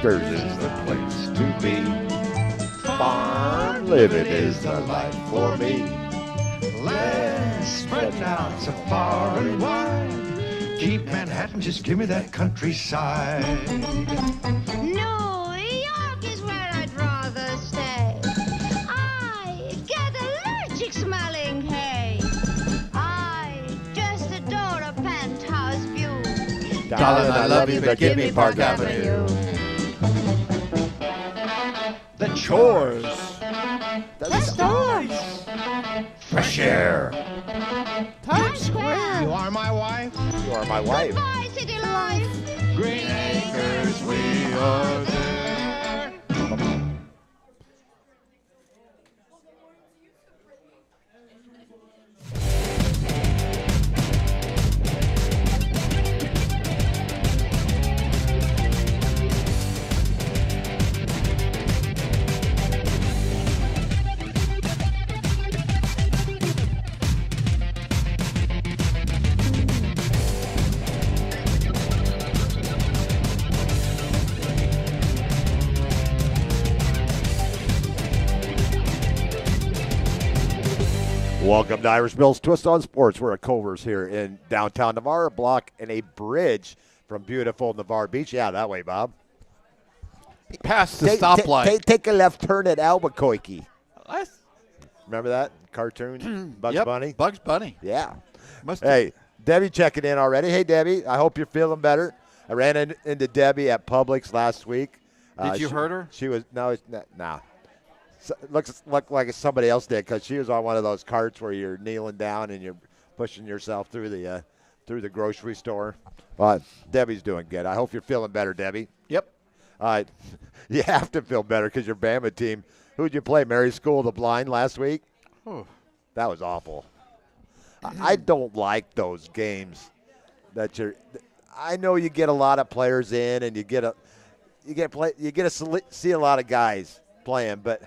Vickers is the place to be. Farm living is the life for me. Land spreading out so far and wide. Keep Manhattan, just give me that countryside. New York is where I'd rather stay. I get allergic smelling hay. I just adore a penthouse view. Darling, I love you, but give me Park Avenue. The chores, The stores. fresh air. Times Square. You are my wife. You are my wife. Goodbye, city life. Green Acres, we are there. Welcome to Irish Bill's Twist on Sports. We're at Culver's here in downtown Navarre, a block and a bridge from beautiful Navarre Beach. Yeah, that way, Bob. Past the stoplight. Take a left turn at Albuquerque. That's- Remember that cartoon, Bugs Yep, Bunny? Bugs Bunny. Yeah. Must Hey, Debbie checking in already. Hey, Debbie, I hope you're feeling better. I ran into Debbie at Publix last week. Did you she- hurt her? She was no. Looks like somebody else did because she was on one of those carts where you're kneeling down and you're pushing yourself through the grocery store. But Debbie's doing good. I hope you're feeling better, Debbie. Yep. You have to feel better because your Bama team. Who'd you play? Mary School of the Blind last week. Oh. That was awful. I don't like those games that you're. I know you get a lot of players in and you get to see a lot of guys playing, but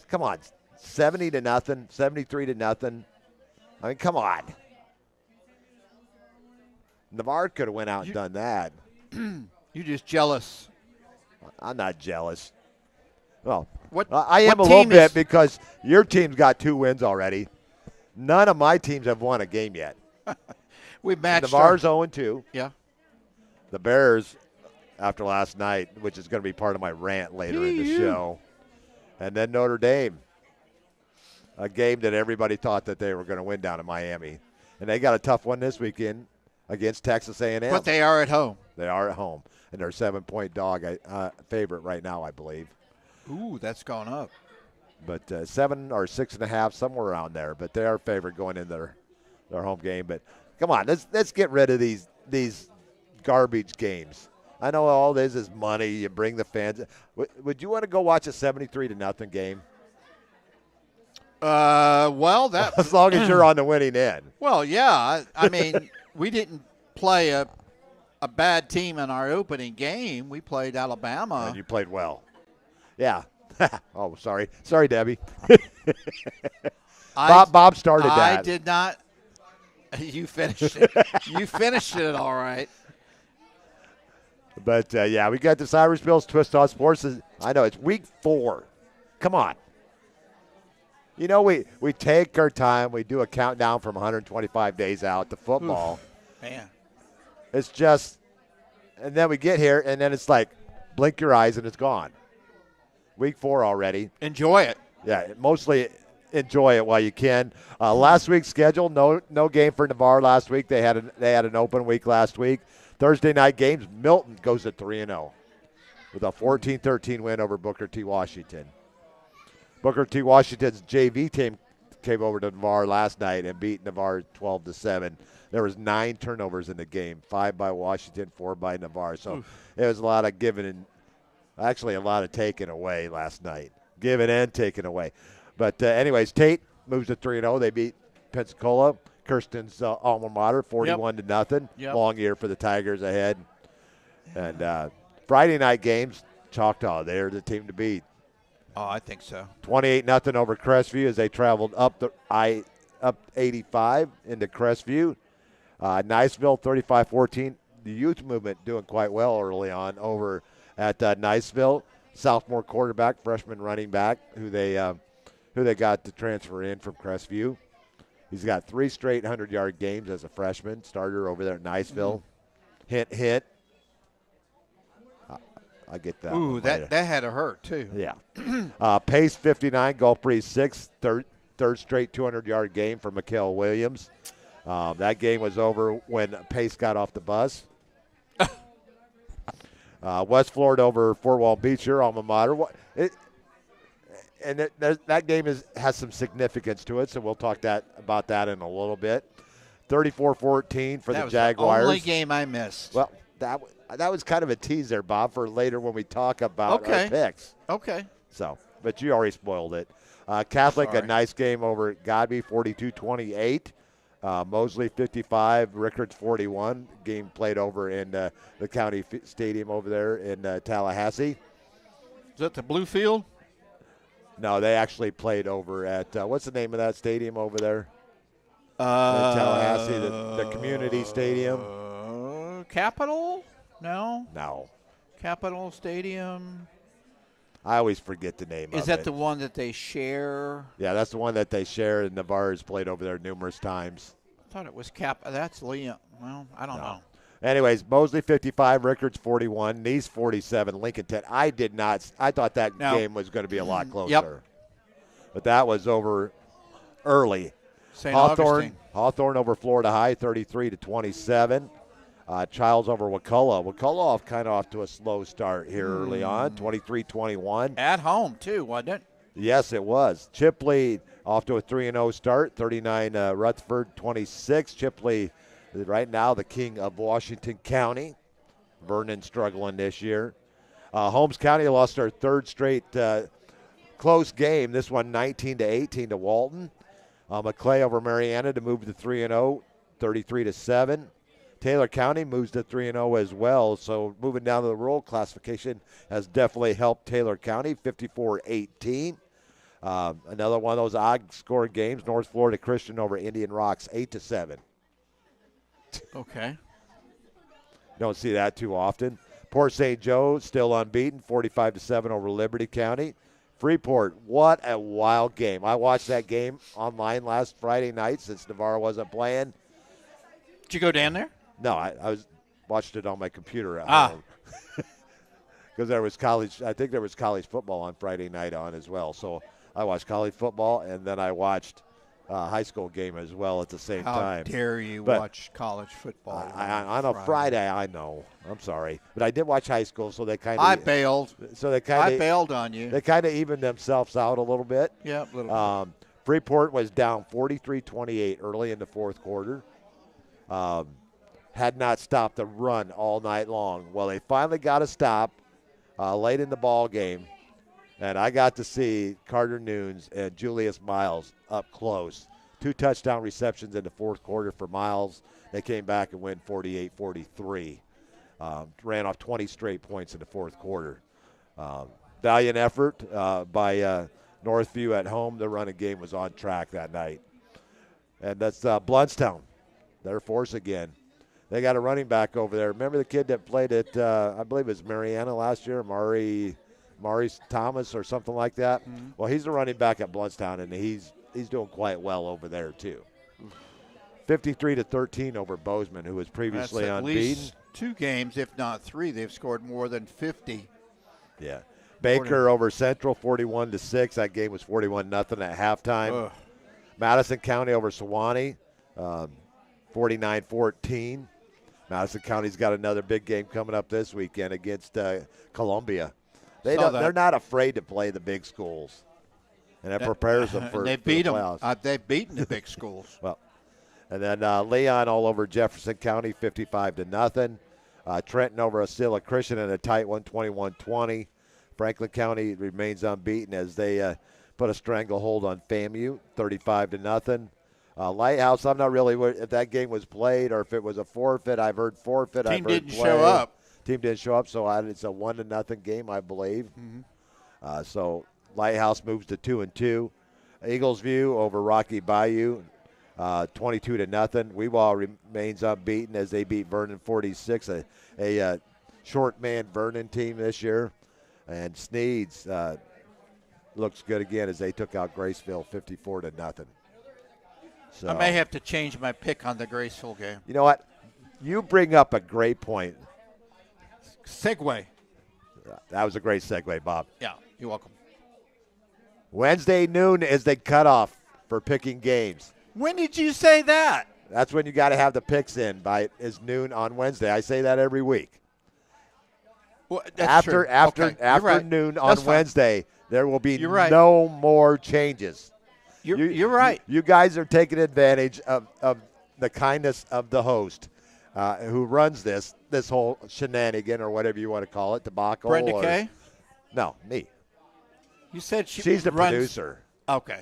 come on, 70-0, 73-0. I mean, come on. Navarre could have went out and done that. You just jealous. I'm not jealous. Well, What I am what a little team bit is- because your team's got 2 wins already. None of my teams have won a game yet. We matched. Navarre's 0-2. Yeah. The Bears, after last night, which is going to be part of my rant later in the show. And then Notre Dame, a game that everybody thought that they were going to win down in Miami. And they got a tough one this weekend against Texas A&M. But they are at home. They are at home. And they're a 7-point dog favorite right now, I believe. Ooh, that's gone up. But 7 or 6.5, somewhere around there. But they are favored going in their home game. But come on, let's get rid of these garbage games. I know all this is money. You bring the fans. Would you want to go watch a 73-0 game? Well, that. As long as you're on the winning end. Well, yeah. I mean, we didn't play a bad team in our opening game. We played Alabama. And you played well. Yeah. Oh, sorry. Sorry, Debbie. Bob started that. I did not. You finished it. You finished it all right. But, yeah, we got this Irish Bill's Twist on Sports. I know, it's week 4. Come on. You know, we take our time. We do a countdown from 125 days out to football. Oof, man. It's just – and then we get here, and then it's like blink your eyes, and it's gone. Week 4 already. Enjoy it. Yeah, mostly enjoy it while you can. Last week's schedule, no game for Navarre last week. They had an open week last week. Thursday night games, Milton goes at 3-0 with a 14-13 win over Booker T. Washington. Booker T. Washington's JV team came over to Navarre last night and beat Navarre 12-7. There was 9 turnovers in the game, 5 by Washington, 4 by Navarre. So it was a lot of giving and actually a lot of taking away last night, giving and taking away. But anyways, Tate moves to 3-0. They beat Pensacola. Kirsten's alma mater, 41-0. Yep. Long year for the Tigers ahead. And Friday night games, Choctaw, they're the team to beat. Oh, I think so. 28-0 over Crestview as they traveled up 85 into Crestview. Niceville 35-14. The youth movement doing quite well early on over at Niceville. Sophomore quarterback, freshman running back, who they got to transfer in from Crestview. He's got 3 straight 100-yard games as a freshman starter over there at Niceville. Hint, hint. I get that. Ooh, one that later. that had to hurt too. Yeah. Pace 59, Gulf Breeze 6, third straight 200-yard game for Mikael Williams. That game was over when Pace got off the bus. West Florida over Fort Wall Beach, your alma mater. That game has some significance to it, so we'll talk about that in a little bit. 34-14 for That the was Jaguars. the only game I missed. Well, that was kind of a tease there, Bob, for later when we talk about our picks. Okay. So, but you already spoiled it. Catholic, Sorry. a nice game over at Godby, 42-28. Mosley, 55. Rickards, 41. Game played over in the county stadium over there in Tallahassee. Is that the Blue Field? No, they actually played over at, what's the name of that stadium over there? In Tallahassee, the community stadium. Capitol? No. No. Capitol Stadium. I always forget the name of it. Is that the one that they share? Yeah, that's the one that they share, and Navarre has played over there numerous times. I thought it was That's Leon. Well, I don't know. Anyways, Mosley 55, Rickards 41, Nice 47, Lincoln 10. I thought that game was going to be a lot closer. Yep. But that was over early. St. Augustine. Hawthorne over Florida High, 33-27. Childs over Wakulla. Wakulla kind of off to a slow start here early on, 23-21. At home, too, wasn't it? Yes, it was. Chipley off to a 3-0 start, 39 Rutherford, 26. Chipley right now the king of Washington County. Vernon struggling this year. Holmes County lost their third straight close game. This one 19-18 to Walton. McClay over Mariana to move to 3-0, 33-7. Taylor County moves to 3-0 as well. So moving down to the rural classification has definitely helped Taylor County, 54-18. Another one of those odd score games, North Florida Christian over Indian Rocks, 8-7. Okay. Don't see that too often. Port St. Joe still unbeaten, 45-7 over Liberty County. Freeport, what a wild game. I watched that game online last Friday night since Navarre wasn't playing. Did you go down there? No, I watched it on my computer at home. Because there was college football on Friday night on as well. So I watched college football, and then I watched high school game as well at the same time. How dare you watch college football on a Friday, I know. I'm sorry. But I did watch high school, so they kind of – I bailed. So they kind of – I bailed on you. They kind of evened themselves out a little bit. Yeah, a little bit. Freeport was down 43-28 early in the fourth quarter. Had not stopped the run all night long. Well, they finally got a stop late in the ball game, and I got to see Carter Nunes and Julius Miles up close. 2 touchdown receptions in the fourth quarter for Miles. They came back and win 48-43. Ran off 20 straight points in the fourth quarter. Valiant effort by Northview at home. The running game was on track that night. And that's Bluntstown. Their force again. They got a running back over there. Remember the kid that played at, I believe it was Mariana last year, Maury Thomas or something like that? Mm-hmm. Well, he's a running back at Bluntstown, and he's doing quite well over there too. 53-13 over Bozeman, who was previously That's unbeaten. At least 2 games, if not 3, they've scored more than 50. Yeah. Baker over Central, 41-6. That game was 41-0 at halftime. Ugh. Madison County over Sewanee, 49-14. Madison County's got another big game coming up this weekend against Columbia. They're not afraid to play the big schools, and that prepares them for they've beat the playoffs. them. They've beaten the big schools. Well, and then Leon all over Jefferson County, 55-0. Trenton over Osceola Christian in a tight one, 21-20. Franklin County remains unbeaten as they put a stranglehold on FAMU, 35-0. Lighthouse, I'm not really sure if that game was played or if it was a forfeit. I've heard forfeit. Team I've heard didn't play. show up. Team didn't show up, so it's a 1-0 game, I believe. Mm-hmm. So Lighthouse moves to 2-2. Eagles View over Rocky Bayou, 22-0. Weewall remains unbeaten as they beat Vernon 46. A short man Vernon team this year. And Sneed's looks good again as they took out Graceville 54-0. So I may have to change my pick on the Graceville game. You know what? You bring up a great point. Segue. That was a great segue, Bob. Yeah, you're welcome. Wednesday noon is the cutoff for picking games. When did you say that? That's when you got to have the picks in by is noon on Wednesday. I say that every week. Well, that's true. After You're right. noon on That's fine. Wednesday, there will be You're right. no more changes. You're right. You guys are taking advantage of the kindness of the host who runs this whole shenanigan or whatever you want to call it, debacle. Brenda Kay? No, me. You said She's the runs. producer. Okay.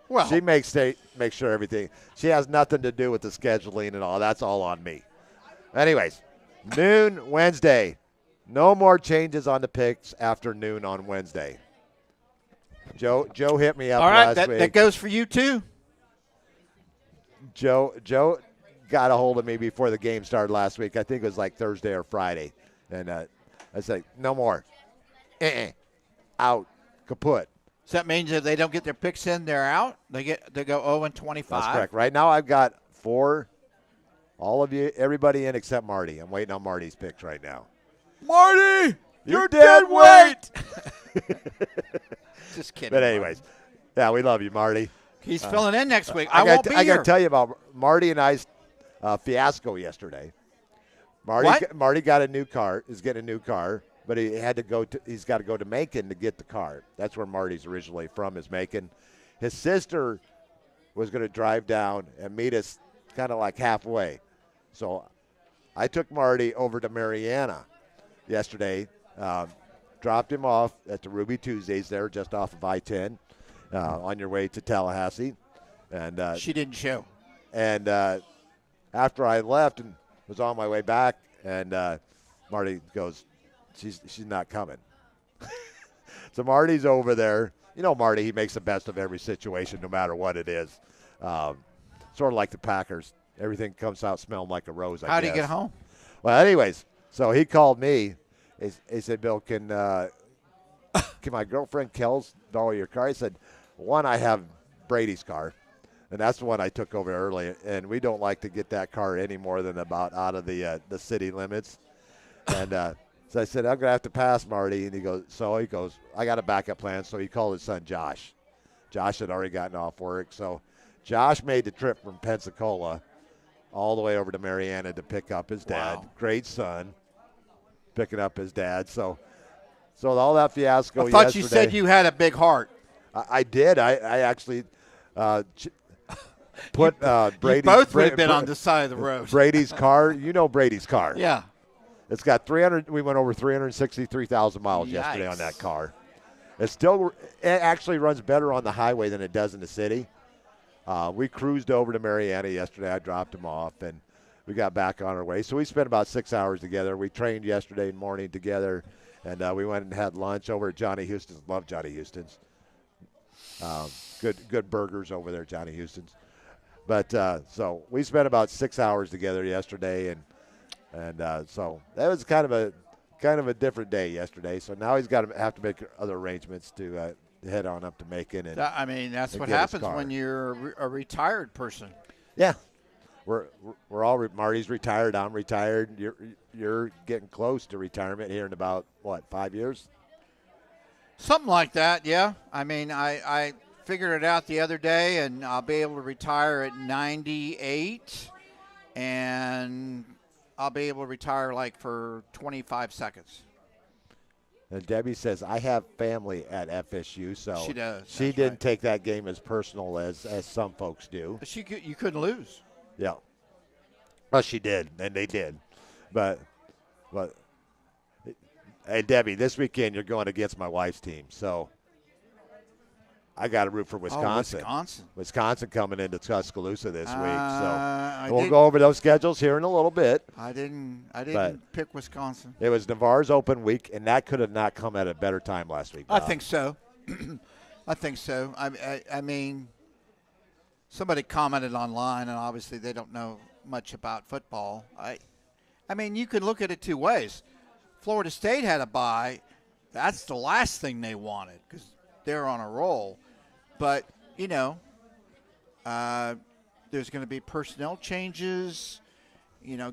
Well, She makes sure everything. She has nothing to do with the scheduling and all. That's all on me. Anyways, noon Wednesday. No more changes on the picks after noon on Wednesday. Joe hit me up all right, last week. that goes for you too. Joe got a hold of me before the game started last week. I think it was like Thursday or Friday. And I said, no more. Out. Kaput. Does that mean if they don't get their picks in, they're out? They go 0-25. That's correct. Right now I've got 4, all of you, everybody in except Marty. I'm waiting on Marty's picks right now. Marty, you're dead weight. Just kidding. But anyways, yeah, we love you, Marty. He's filling in next week. I won't be I got here. to tell you about Marty and I's fiasco yesterday. Marty got a new car. Is getting a new car, but he had to go to. He's got to go to Macon to get the car. That's where Marty's originally from. Is Macon. His sister was going to drive down and meet us, kind of like halfway. So I took Marty over to Mariana yesterday. Dropped him off at the Ruby Tuesdays there, just off of I-10, on your way to Tallahassee. And she didn't show. And after I left and was on my way back, and Marty goes, she's not coming. So Marty's over there. You know Marty, he makes the best of every situation no matter what it is. Sort of like the Packers. Everything comes out smelling like a rose, I guess. How'd he get home? Well, anyways, so he called me. He said, Bill, can my girlfriend Kells borrow your car? I said, one, I have Brady's car, and that's the one I took over early, and we don't like to get that car any more than about out of the city limits. And so I said, I'm going to have to pass Marty. And he goes, I got a backup plan. So he called his son Josh. Josh had already gotten off work. So Josh made the trip from Pensacola all the way over to Mariana to pick up his dad. Wow. Great son. Picking up his dad. So all that fiasco I thought yesterday. you said you had a big heart. I did. I actually put Brady's. You both would have been on this side of the road. Brady's car. You know Brady's car. Yeah. It's got 300. We went over 363,000 miles yesterday on that car. It actually runs better on the highway than it does in the city. We cruised over to Mariana yesterday. I dropped him off, and we got back on our way. So we spent about 6 hours together. We trained yesterday morning together, and we went and had lunch over at Johnny Houston's. Love Johnny Houston's. Good burgers over there, Johnny Houston's. But so we spent about 6 hours together yesterday, and so that was kind of a different day yesterday. So now he's got to have to make other arrangements to head on up to Macon. And I mean, that's and what get his happens car. when you're a retired person. Yeah. We're all Marty's retired. I'm retired. You're getting close to retirement here in about 5 years? Something like that, yeah. I mean, I figured it out the other day, and I'll be able to retire at 98, and I'll be able to retire like for 25 seconds. And Debbie says, I have family at FSU, so She does. She That's didn't right. take that game as personal as some folks do. But you couldn't lose. Yeah. Well, she did, and they did. But hey, Debbie, this weekend you're going against my wife's team, so I got to root for Wisconsin. Oh, Wisconsin. Wisconsin coming into Tuscaloosa this week, I so we'll did- go over those schedules here in a little bit. I didn't But- pick Wisconsin. It was Navarre's open week, and that could have not come at a better time last week. I Bob. think so. I think so. I mean, somebody commented online, and obviously they don't know much about football. I mean, you can look at it two ways. Florida State had a bye, that's the last thing they wanted because they're on a roll. But, there's going to be personnel changes,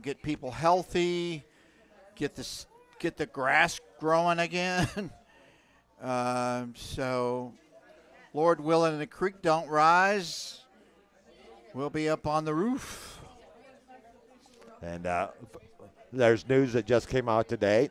get people healthy, get the grass growing again. So, Lord willing, and the creek don't rise, we'll be up on the roof. And there's news that just came out today.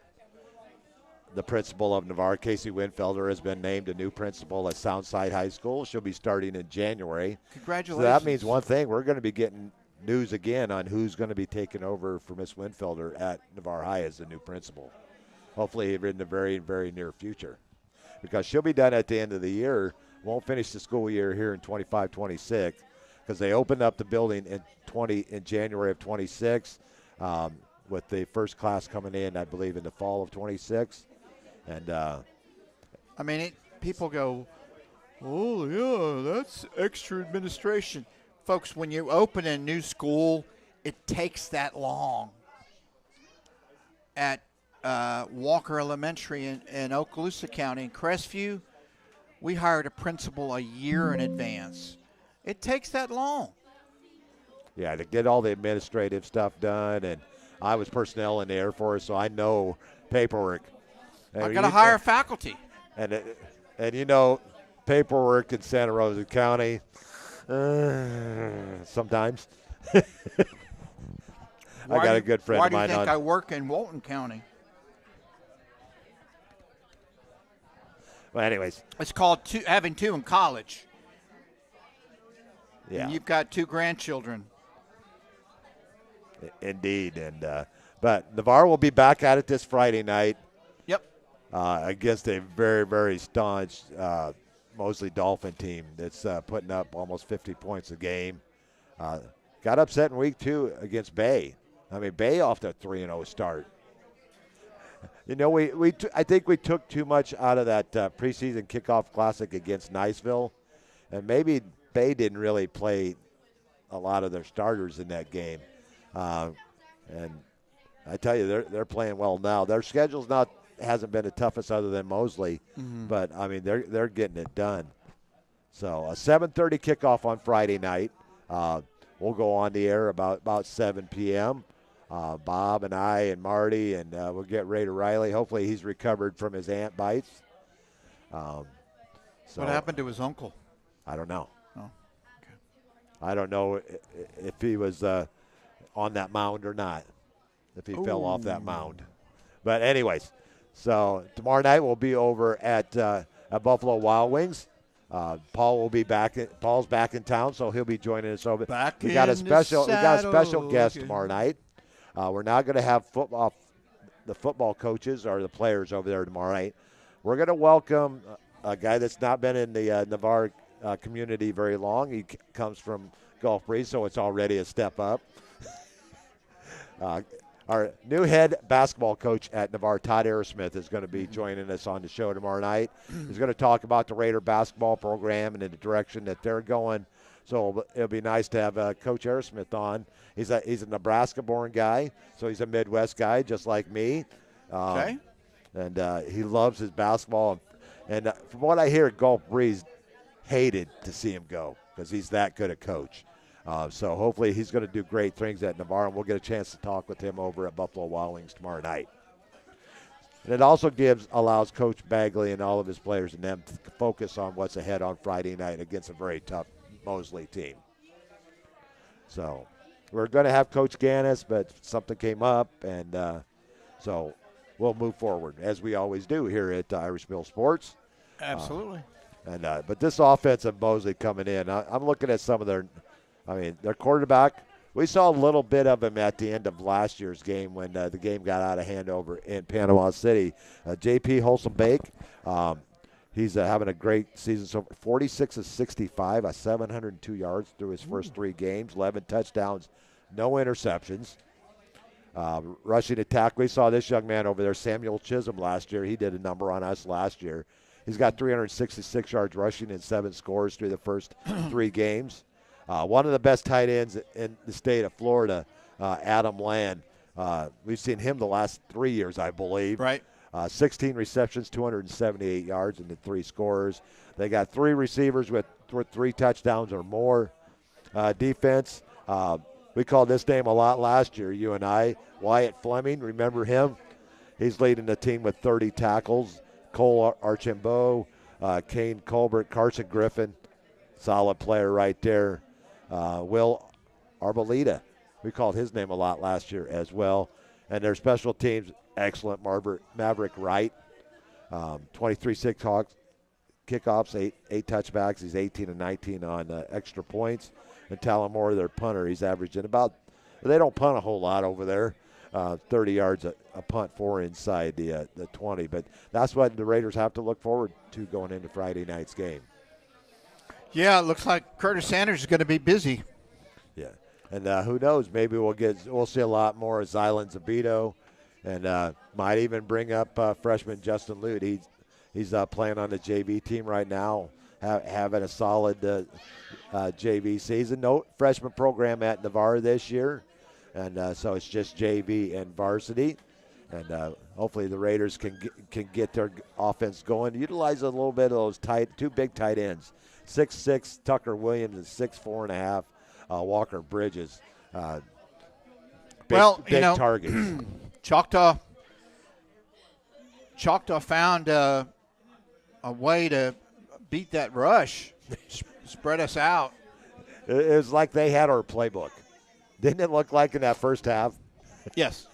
The principal of Navarre, Casey Winfelder, has been named a new principal at Soundside High School. She'll be starting in January. Congratulations. So that means one thing. We're going to be getting news again on who's going to be taking over for Miss Winfelder at Navarre High as the new principal. Hopefully in the very, very near future. Because she'll be done at the end of the year. Won't finish the school year here in 25-26 because they opened up the building in January of 26 with the first class coming in, I believe, in the fall of 26. And people go, oh, yeah, that's extra administration. Folks, when you open a new school, it takes that long. At Walker Elementary in Okaloosa County in Crestview, we hired a principal a year in advance. It takes that long. Yeah, to get all the administrative stuff done. And I was personnel in the Air Force, so I know paperwork. I got to hire faculty. And paperwork in Santa Rosa County, sometimes. I got a good friend of mine. Why do you think I work in Walton County? Well, anyways. It's called having two in college. Yeah. And you've got 2 grandchildren. Indeed. But Navarre will be back at it this Friday night. Yep. Against a very, very staunch Mosley Dolphin team that's putting up almost 50 points a game. Got upset in week 2 against Bay. Bay off the 3-0 start. I think we took too much out of that preseason kickoff classic against Niceville, and maybe Bay didn't really play a lot of their starters in that game. And I tell you, they're playing well now. Their schedule's hasn't been the toughest other than Mosley, but they're getting it done. So a 7:30 kickoff on Friday night. We'll go on the air about 7 p.m. Bob and I and Marty, and we'll get Ray to Riley. Hopefully he's recovered from his ant bites. So what happened to his uncle? I don't know. Oh, okay. I don't know if he was on that mound or not, if he fell off that mound. But anyways, so tomorrow night we'll be over at Buffalo Wild Wings. Paul will be back. Paul's back in town, so he'll be joining us over. We got a special guest tomorrow night. We're not going to have the football coaches or the players over there tomorrow night. We're going to welcome a guy that's not been in the Navarre community very long. He comes from Gulf Breeze, so it's already a step up. Our new head basketball coach at Navarre, Todd Aerosmith, is going to be joining us on the show tomorrow night. He's going to talk about the Raider basketball program and in the direction that they're going. So it'll be nice to have Coach Aerosmith on. He's a Nebraska-born guy, so he's a Midwest guy just like me. Okay. And he loves his basketball. And from what I hear, Gulf Breeze hated to see him go because he's that good a coach. So hopefully he's going to do great things at Navarre, and we'll get a chance to talk with him over at Buffalo Wild Wings tomorrow night. And it also allows Coach Bagley and all of his players and them to focus on what's ahead on Friday night against a very tough Mosley team. So we're going to have Coach Gannis, but something came up, and so we'll move forward, as we always do here at Irish Mill Sports. Absolutely. But this offense of Mosley coming in, I'm looking at some of their quarterback. We saw a little bit of him at the end of last year's game when the game got out of hand over in Panama City. J.P. Holsom-Bake, he's having a great season. So 46 of 65, 702 yards through his first 3 games, 11 touchdowns, no interceptions. Rushing attack, we saw this young man over there, Samuel Chisholm, last year. He did a number on us last year. He's got 366 yards rushing and 7 scores through the first 3 games. One of the best tight ends in the state of Florida, Adam Land, We've seen him the last 3 years, I believe. Right. 16 receptions, 278 yards, and the 3 scorers. They got 3 receivers with 3 touchdowns or more. Defense, we called this name a lot last year, you and I. Wyatt Fleming, remember him? He's leading the team with 30 tackles. Cole Archambault, Kane Colbert, Carson Griffin, solid player right there. Will Arboleda, we called his name a lot last year as well. And their special teams, excellent. Maverick Wright, 23 Seahawks kickoffs, 8 touchbacks. He's 18 and 19 on extra points. And Talon Moore, their punter, he's averaging about, they don't punt a whole lot over there. 30 yards a punt for inside the 20. But that's what the Raiders have to look forward to going into Friday night's game. Yeah, it looks like Curtis Sanders is going to be busy. Yeah, and who knows? Maybe we'll see a lot more of Zylan Zabito, and might even bring up freshman Justin Lute. He's playing on the JV team right now, having a solid JV season. No freshman program at Navarre this year. And so it's just JV and varsity. And hopefully the Raiders can get their offense going. Utilize a little bit of those 2 big tight ends. 6'6" Tucker Williams and 6'4.5" Walker Bridges. Big targets. Choctaw found a way to beat that rush, spread us out. It was like they had our playbook. Didn't it look like in that first half? Yes.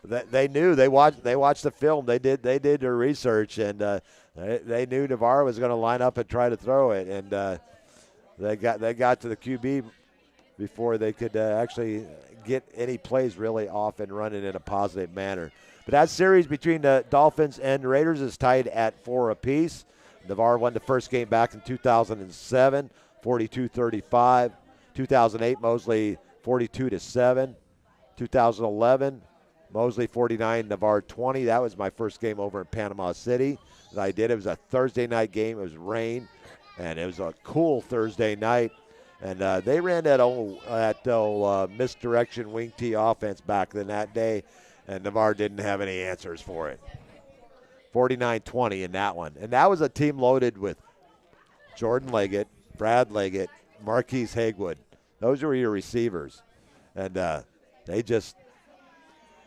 They knew. They watched the film. They did their research, and they knew Navarre was going to line up and try to throw it, and they got to the QB before they could actually get any plays really off and running in a positive manner. But that series between the Dolphins and the Raiders is tied at 4 apiece. Navarre won the first game back in 2007, 42-35. 2008, Mosley 42-7. 2011, Mosley 49, Navarre 20. That was my first game over in Panama City that I did. It was a Thursday night game. It was rain, and it was a cool Thursday night. And they ran that old misdirection wing tee offense back then that day, and Navarre didn't have any answers for it. 49-20 in that one. And that was a team loaded with Jordan Leggett, Brad Leggett, Marquise Hagewood. Those were your receivers. And they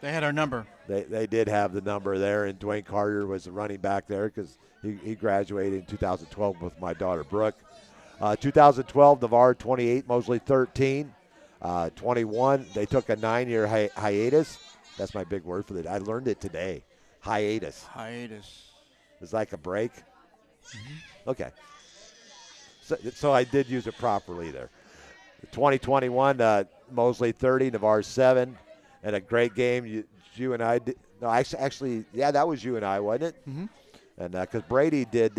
had our number. They did have the number there, and Dwayne Carter was the running back there because he graduated in 2012 with my daughter Brooke. 2012, Navarre 28, Mosley 13. 21, they took a 9-year hiatus. That's my big word for that. I learned it today. Hiatus. It's like a break. Mm-hmm. Okay. So I did use it properly there. 2021, Mosley 30, Navarre 7, and a great game. You and I did. No, actually, yeah, that was you and I, wasn't it? Mm-hmm. And because Brady did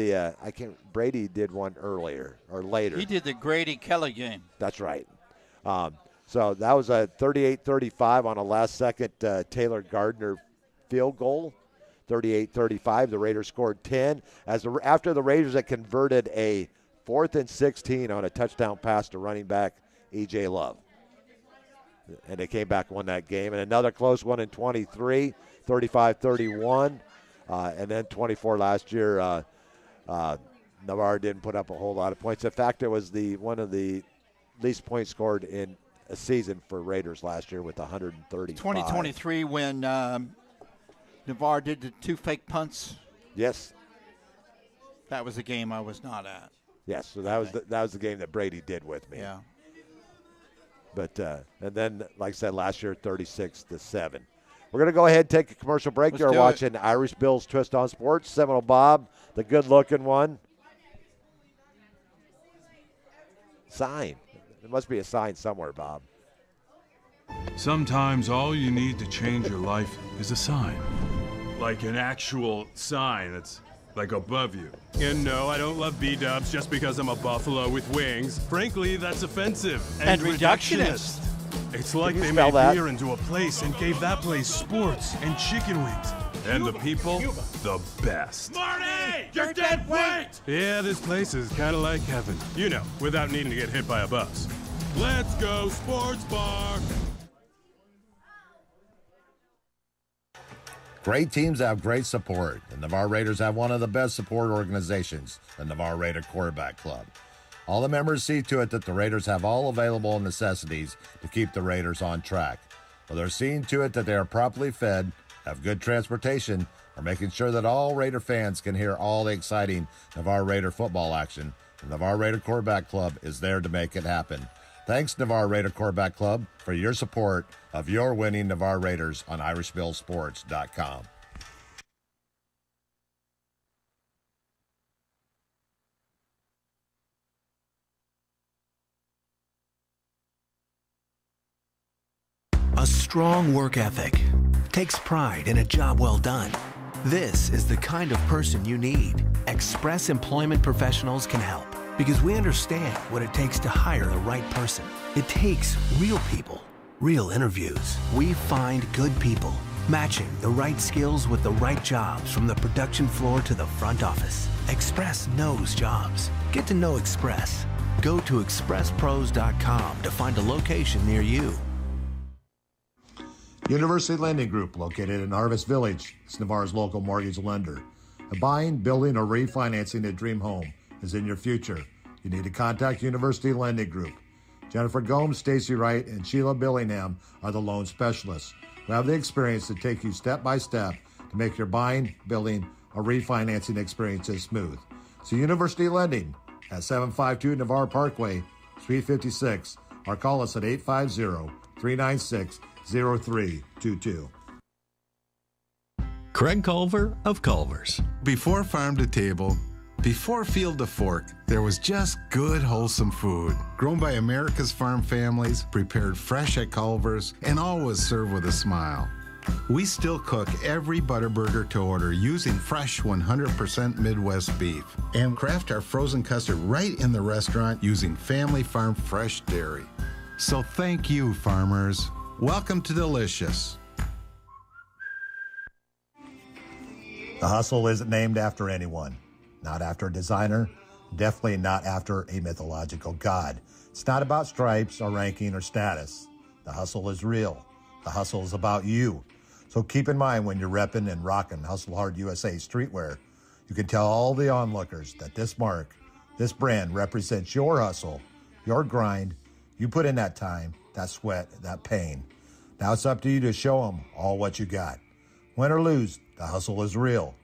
Brady did one earlier or later. He did the Grady Kelly game. That's right. So that was a 38-35 on a last-second Taylor Gardner field goal. 38-35. The Raiders scored 10. After the Raiders had converted a 4th and 16 on a touchdown pass to running back E.J. Love. And they came back and won that game. And another close one in 23, 35-31. And then 24 last year, Navarre didn't put up a whole lot of points. In fact, it was one of the least points scored in a season for Raiders last year with 135. 2023 when Navarre did the 2 fake punts. Yes. That was a game I was not at. Yes, so that was the game that Brady did with me. Yeah. But and then, like I said, last year 36-7. We're going to go ahead and take a commercial break. You're watching Irish Bill's Twist on Sports. Seminole Bob, the good-looking one. Sign. There must be a sign somewhere, Bob. Sometimes all you need to change your life is a sign. Like an actual sign that's like above you. And no, I don't love B-dubs just because I'm a buffalo with wings. Frankly, that's offensive. And reductionist. It's like they made beer into a place and gave that place sports and chicken wings. And the people, the best. Marty, you're dead weight! Yeah, this place is kind of like heaven. You know, without needing to get hit by a bus. Let's go, Sports Bar! Great teams have great support. The Navarre Raiders have one of the best support organizations, the Navarre Raider Quarterback Club. All the members see to it that the Raiders have all available necessities to keep the Raiders on track. Well, they're seeing to it that they are properly fed, have good transportation, or making sure that all Raider fans can hear all the exciting Navarre Raider football action. The Navarre Raider Quarterback Club is there to make it happen. Thanks, Navarre Raider Quarterback Club, for your support of your winning Navarre Raiders on IrishVilleSports.com. A strong work ethic takes pride in a job well done. This is the kind of person you need. Express Employment Professionals can help because we understand what it takes to hire the right person. It takes real people, real interviews. We find good people, matching the right skills with the right jobs from the production floor to the front office. Express knows jobs. Get to know Express. Go to expresspros.com to find a location near you. University Lending Group, located in Harvest Village, is Navarre's local mortgage lender. A buying, building, or refinancing a dream home is in your future. You need to contact University Lending Group. Jennifer Gomes, Stacy Wright, and Sheila Billingham are the loan specialists who have the experience to take you step by step to make your buying, building, or refinancing experiences smooth. So University Lending at 752 Navarre Parkway, Suite 56, or call us at 850-396-0322. Craig Culver of Culver's. Before farm to table, before field to fork, there was just good, wholesome food. Grown by America's farm families, prepared fresh at Culver's, and always served with a smile. We still cook every Butterburger to order using fresh 100% Midwest beef and craft our frozen custard right in the restaurant using family farm fresh dairy. So thank you, farmers. Welcome to Delicious. The hustle isn't named after anyone, not after a designer, definitely not after a mythological god. It's not about stripes or ranking or status. The hustle is real. The hustle is about you. So keep in mind when you're repping and rocking Hustle Hard USA streetwear, you can tell all the onlookers that this mark, this brand represents your hustle, your grind. You put in that time, that sweat, that pain. Now it's up to you to show them all what you got. Win or lose, the hustle is real.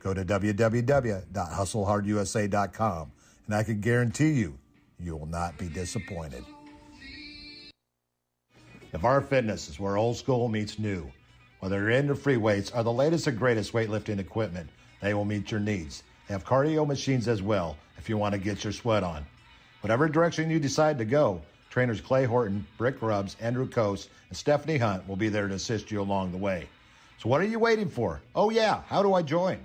Go to www.hustlehardusa.com and I can guarantee you, you will not be disappointed. Navarre Fitness is where old school meets new. Whether you're into free weights or the latest and greatest weightlifting equipment, they will meet your needs. They have cardio machines as well if you want to get your sweat on. Whatever direction you decide to go, trainers Clay Horton, Brick Grubbs, Andrew Coase, and Stephanie Hunt will be there to assist you along the way. So what are you waiting for? Oh yeah, how do I join?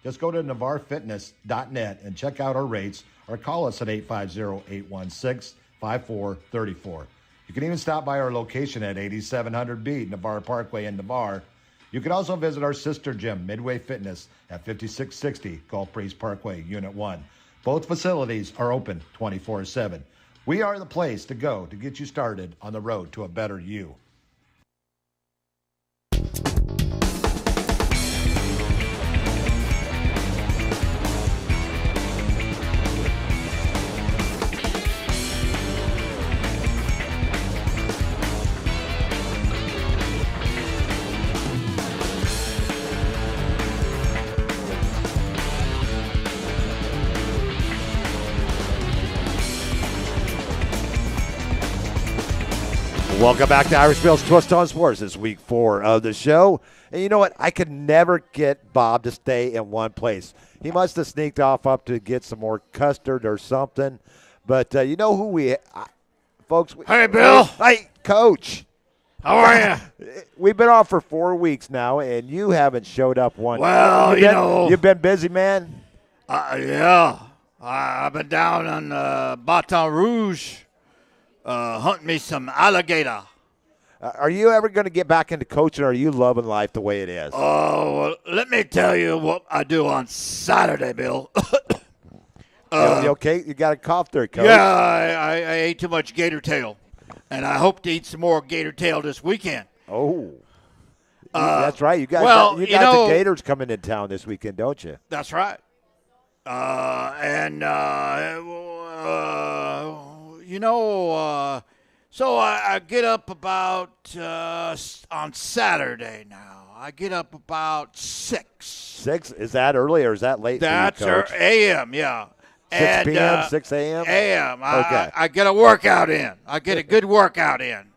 Just go to navarrefitness.net and check out our rates or call us at 850-816-5434. You can even stop by our location at 8700B Navarre Parkway in Navarre. You can also visit our sister gym, Midway Fitness, at 5660 Gulf Breeze Parkway, Unit 1. Both facilities are open 24/7. We are the place to go to get you started on the road to a better you. Welcome back to Irish Bill's Twist on Sports. This is week 4 of the show. And you know what? I could never get Bob to stay in one place. He must have sneaked off up to get some more custard or something. But you know who folks. Hey, Bill. Hey, Coach. How are you? We've been off for 4 weeks now, and you haven't showed up once. Well, You've been busy, man? Yeah. I've been down on Baton Rouge. Hunt me some alligator. Are you ever going to get back into coaching, or are you loving life the way it is? Oh, well, let me tell you what I do on Saturday, Bill. You okay? You got a cough there, Coach. Yeah, I ate too much gator tail, and I hope to eat some more gator tail this weekend. Oh. That's right. You got well, you got the Gators coming in town this weekend, don't you? That's right. So I get up about on Saturday now. I get up about 6. 6? Is that early or is that late? That's for you, Coach? a.m. Yeah. 6 p.m., 6 a.m.? A.m. Okay. I get a workout in. I get a good workout in.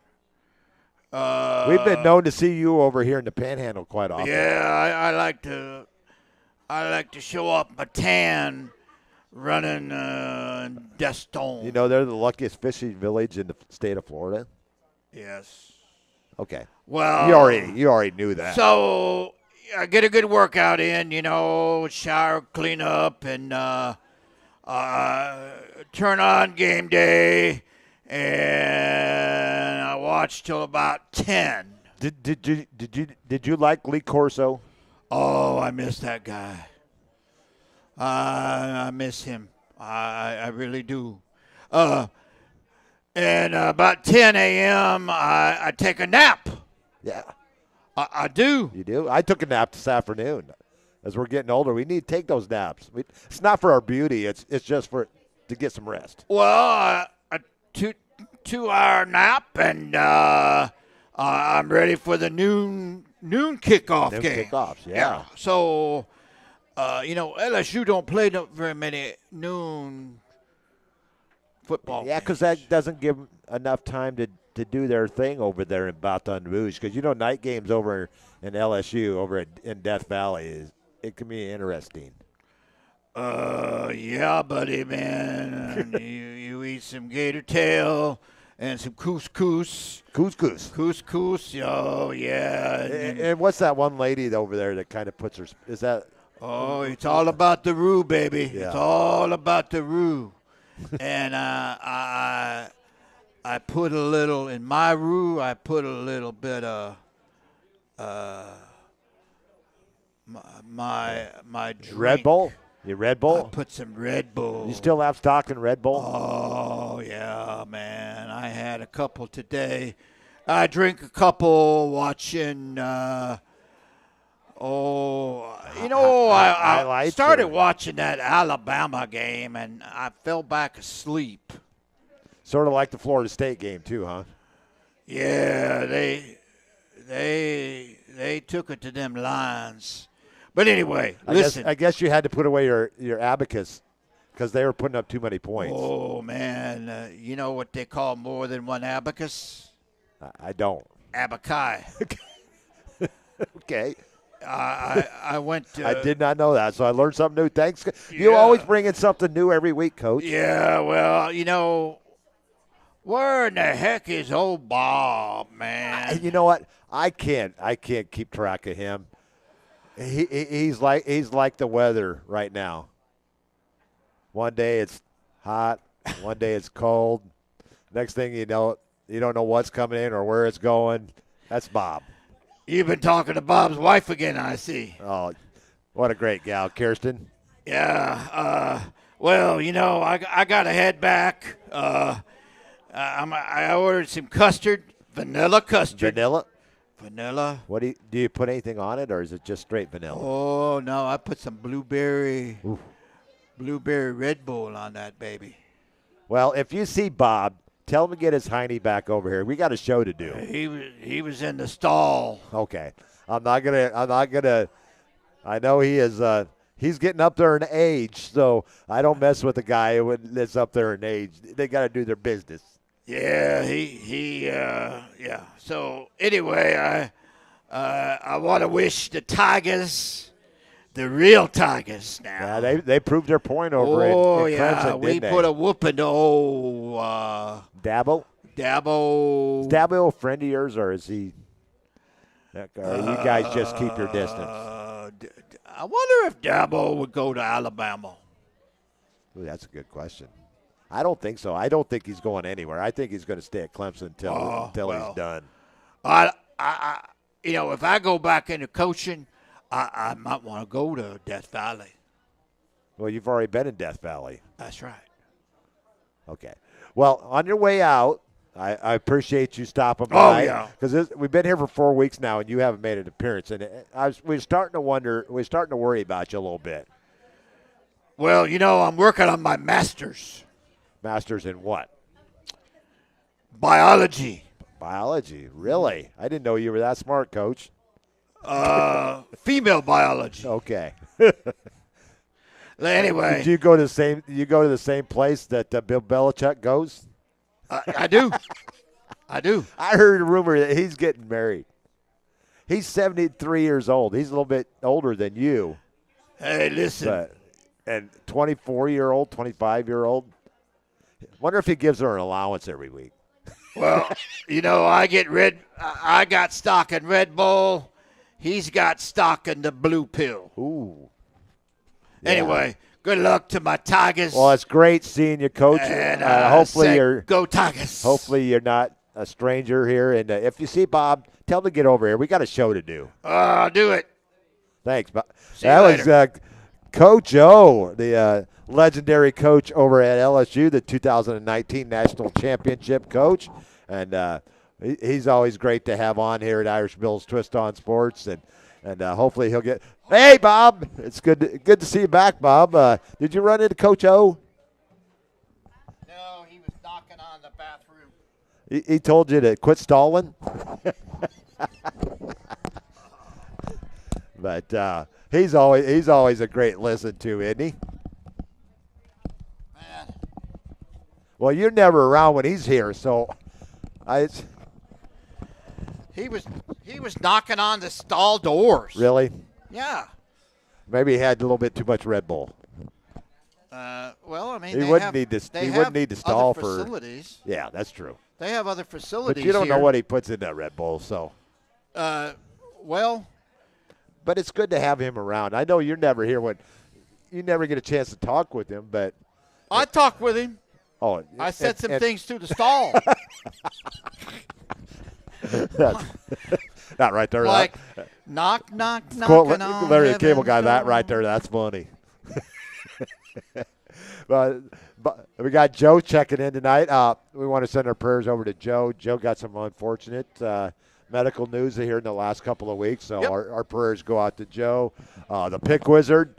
We've been known to see you over here in the Panhandle quite often. Yeah, I like to show up my tan running Deston. You know, they're the luckiest fishing village in the state of Florida. Yes. Okay. Well, you already knew that. So I get a good workout in, shower, clean up, and turn on game day, and I watch till about 10. Did you like Lee Corso? Oh, I miss that guy. I miss him. I really do. And about 10 a.m., I take a nap. Yeah. I do. You do? I took a nap this afternoon. As we're getting older, we need to take those naps. It's not for our beauty. It's just to get some rest. Well, a 2-hour nap, and I'm ready for the noon kickoff game. Kickoffs, yeah. So, LSU don't play very many noon football. Yeah, because that doesn't give them enough time to do their thing over there in Baton Rouge. Because night games over in LSU over in Death Valley it can be interesting. Yeah, buddy, man. you eat some gator tail and some couscous. Couscous. Oh, yeah. And what's that one lady over there that kind of puts her? Is that? Oh, it's all about the roux, baby. Yeah. It's all about the roux. And I put a little in my roux. I put a little bit of my drink. Red Bull. Your Red Bull. I put some Red Bull. You still have stock in Red Bull? Oh yeah, man. I had a couple today. I drink a couple watching. I started watching that Alabama game, and I fell back asleep. Sort of like the Florida State game, too, huh? Yeah, they took it to them lines. But anyway, listen. I guess you had to put away your abacus because they were putting up too many points. Oh, man. You know what they call more than one abacus? I don't. Abakai. Okay. I went. I did not know that, so I learned something new. Thanks. You always bring in something new every week, Coach. Yeah, well, where in the heck is old Bob, man? You know what? I can't keep track of him. He's like the weather right now. One day it's hot, one day it's cold. Next thing you know, you don't know what's coming in or where it's going. That's Bob. You've been talking to Bob's wife again, I see. Oh, what a great gal, Kirsten. Yeah. Well, I got to head back. I ordered some custard, vanilla custard. Vanilla. What do you put anything on it, or is it just straight vanilla? Oh no, I put some blueberry Red Bull on that baby. Well, if you see Bob, tell him to get his hiney back over here. We got a show to do. He was in the stall. Okay, I'm not gonna. I know he is. He's getting up there in age, so I don't mess with a guy that's up there in age. They got to do their business. Yeah, yeah. So anyway, I want to wish the Tigers, the real Tigers now. Yeah, they proved their point over in Clemson, we put a whooping to old Dabo. Dabo. Is Dabo a friend of yours, or is he? Or you guys just keep your distance? I wonder if Dabo would go to Alabama. Ooh, that's a good question. I don't think so. I don't think he's going anywhere. I think he's going to stay at Clemson until he's done. If I go back into coaching, I might want to go to Death Valley. Well, you've already been in Death Valley. That's right. Okay. Well, on your way out, I appreciate you stopping by. yeah. Because we've been here for 4 weeks now, and you haven't made an appearance. And we're starting to worry about you a little bit. Well, I'm working on my master's. Masters in what? Biology. Biology, really? I didn't know you were that smart, Coach. Female biology. Okay. Anyway. Did you go to the same place that Bill Belichick goes? I do. I heard a rumor that he's getting married. He's 73 years old. He's a little bit older than you. Hey, listen. And 24-year-old, 25-year-old. Wonder if he gives her an allowance every week. Well, I got stock in Red Bull. He's got stock in the blue pill. Ooh. Anyway, good luck to my Tigers. Well, it's great seeing you, Coach. And hopefully go Tigers. Hopefully you're not a stranger here. And if you see Bob, tell him to get over here. We got a show to do. I'll do it. Thanks, Bob. See you That later. was Coach O, the legendary coach over at LSU, the 2019 National Championship coach. And he's always great to have on here at Irish Bill's Twist on Sports. And hopefully he'll get – hey, Bob. It's good to see you back, Bob. Did you run into Coach O? No, he was knocking on the bathroom. He told you to quit stalling? But he's always a great listen to, isn't he? Man. Well, you're never around when he's here, so He was knocking on the stall doors. really? Yeah. Maybe he had a little bit too much Red Bull. Well, I mean, He they wouldn't have, need to. they He have wouldn't need to stall other for. facilities. Yeah, that's true. They have other facilities. But you don't know here. what he puts in that Red Bull, so. Well, But it's good to have him around. I know you're never here when you never get a chance to talk with him, but I talked with him. oh, I said some things to the stall. Not right there. Like, knock, knock, Quote knocking on Larry the Cable heaven's Guy. That door. right there. That's funny. but we got Joe checking in tonight. We want to send our prayers over to Joe. Joe got some unfortunate medical news here in the last couple of weeks, so our prayers go out to Joe. The Pick Wizard,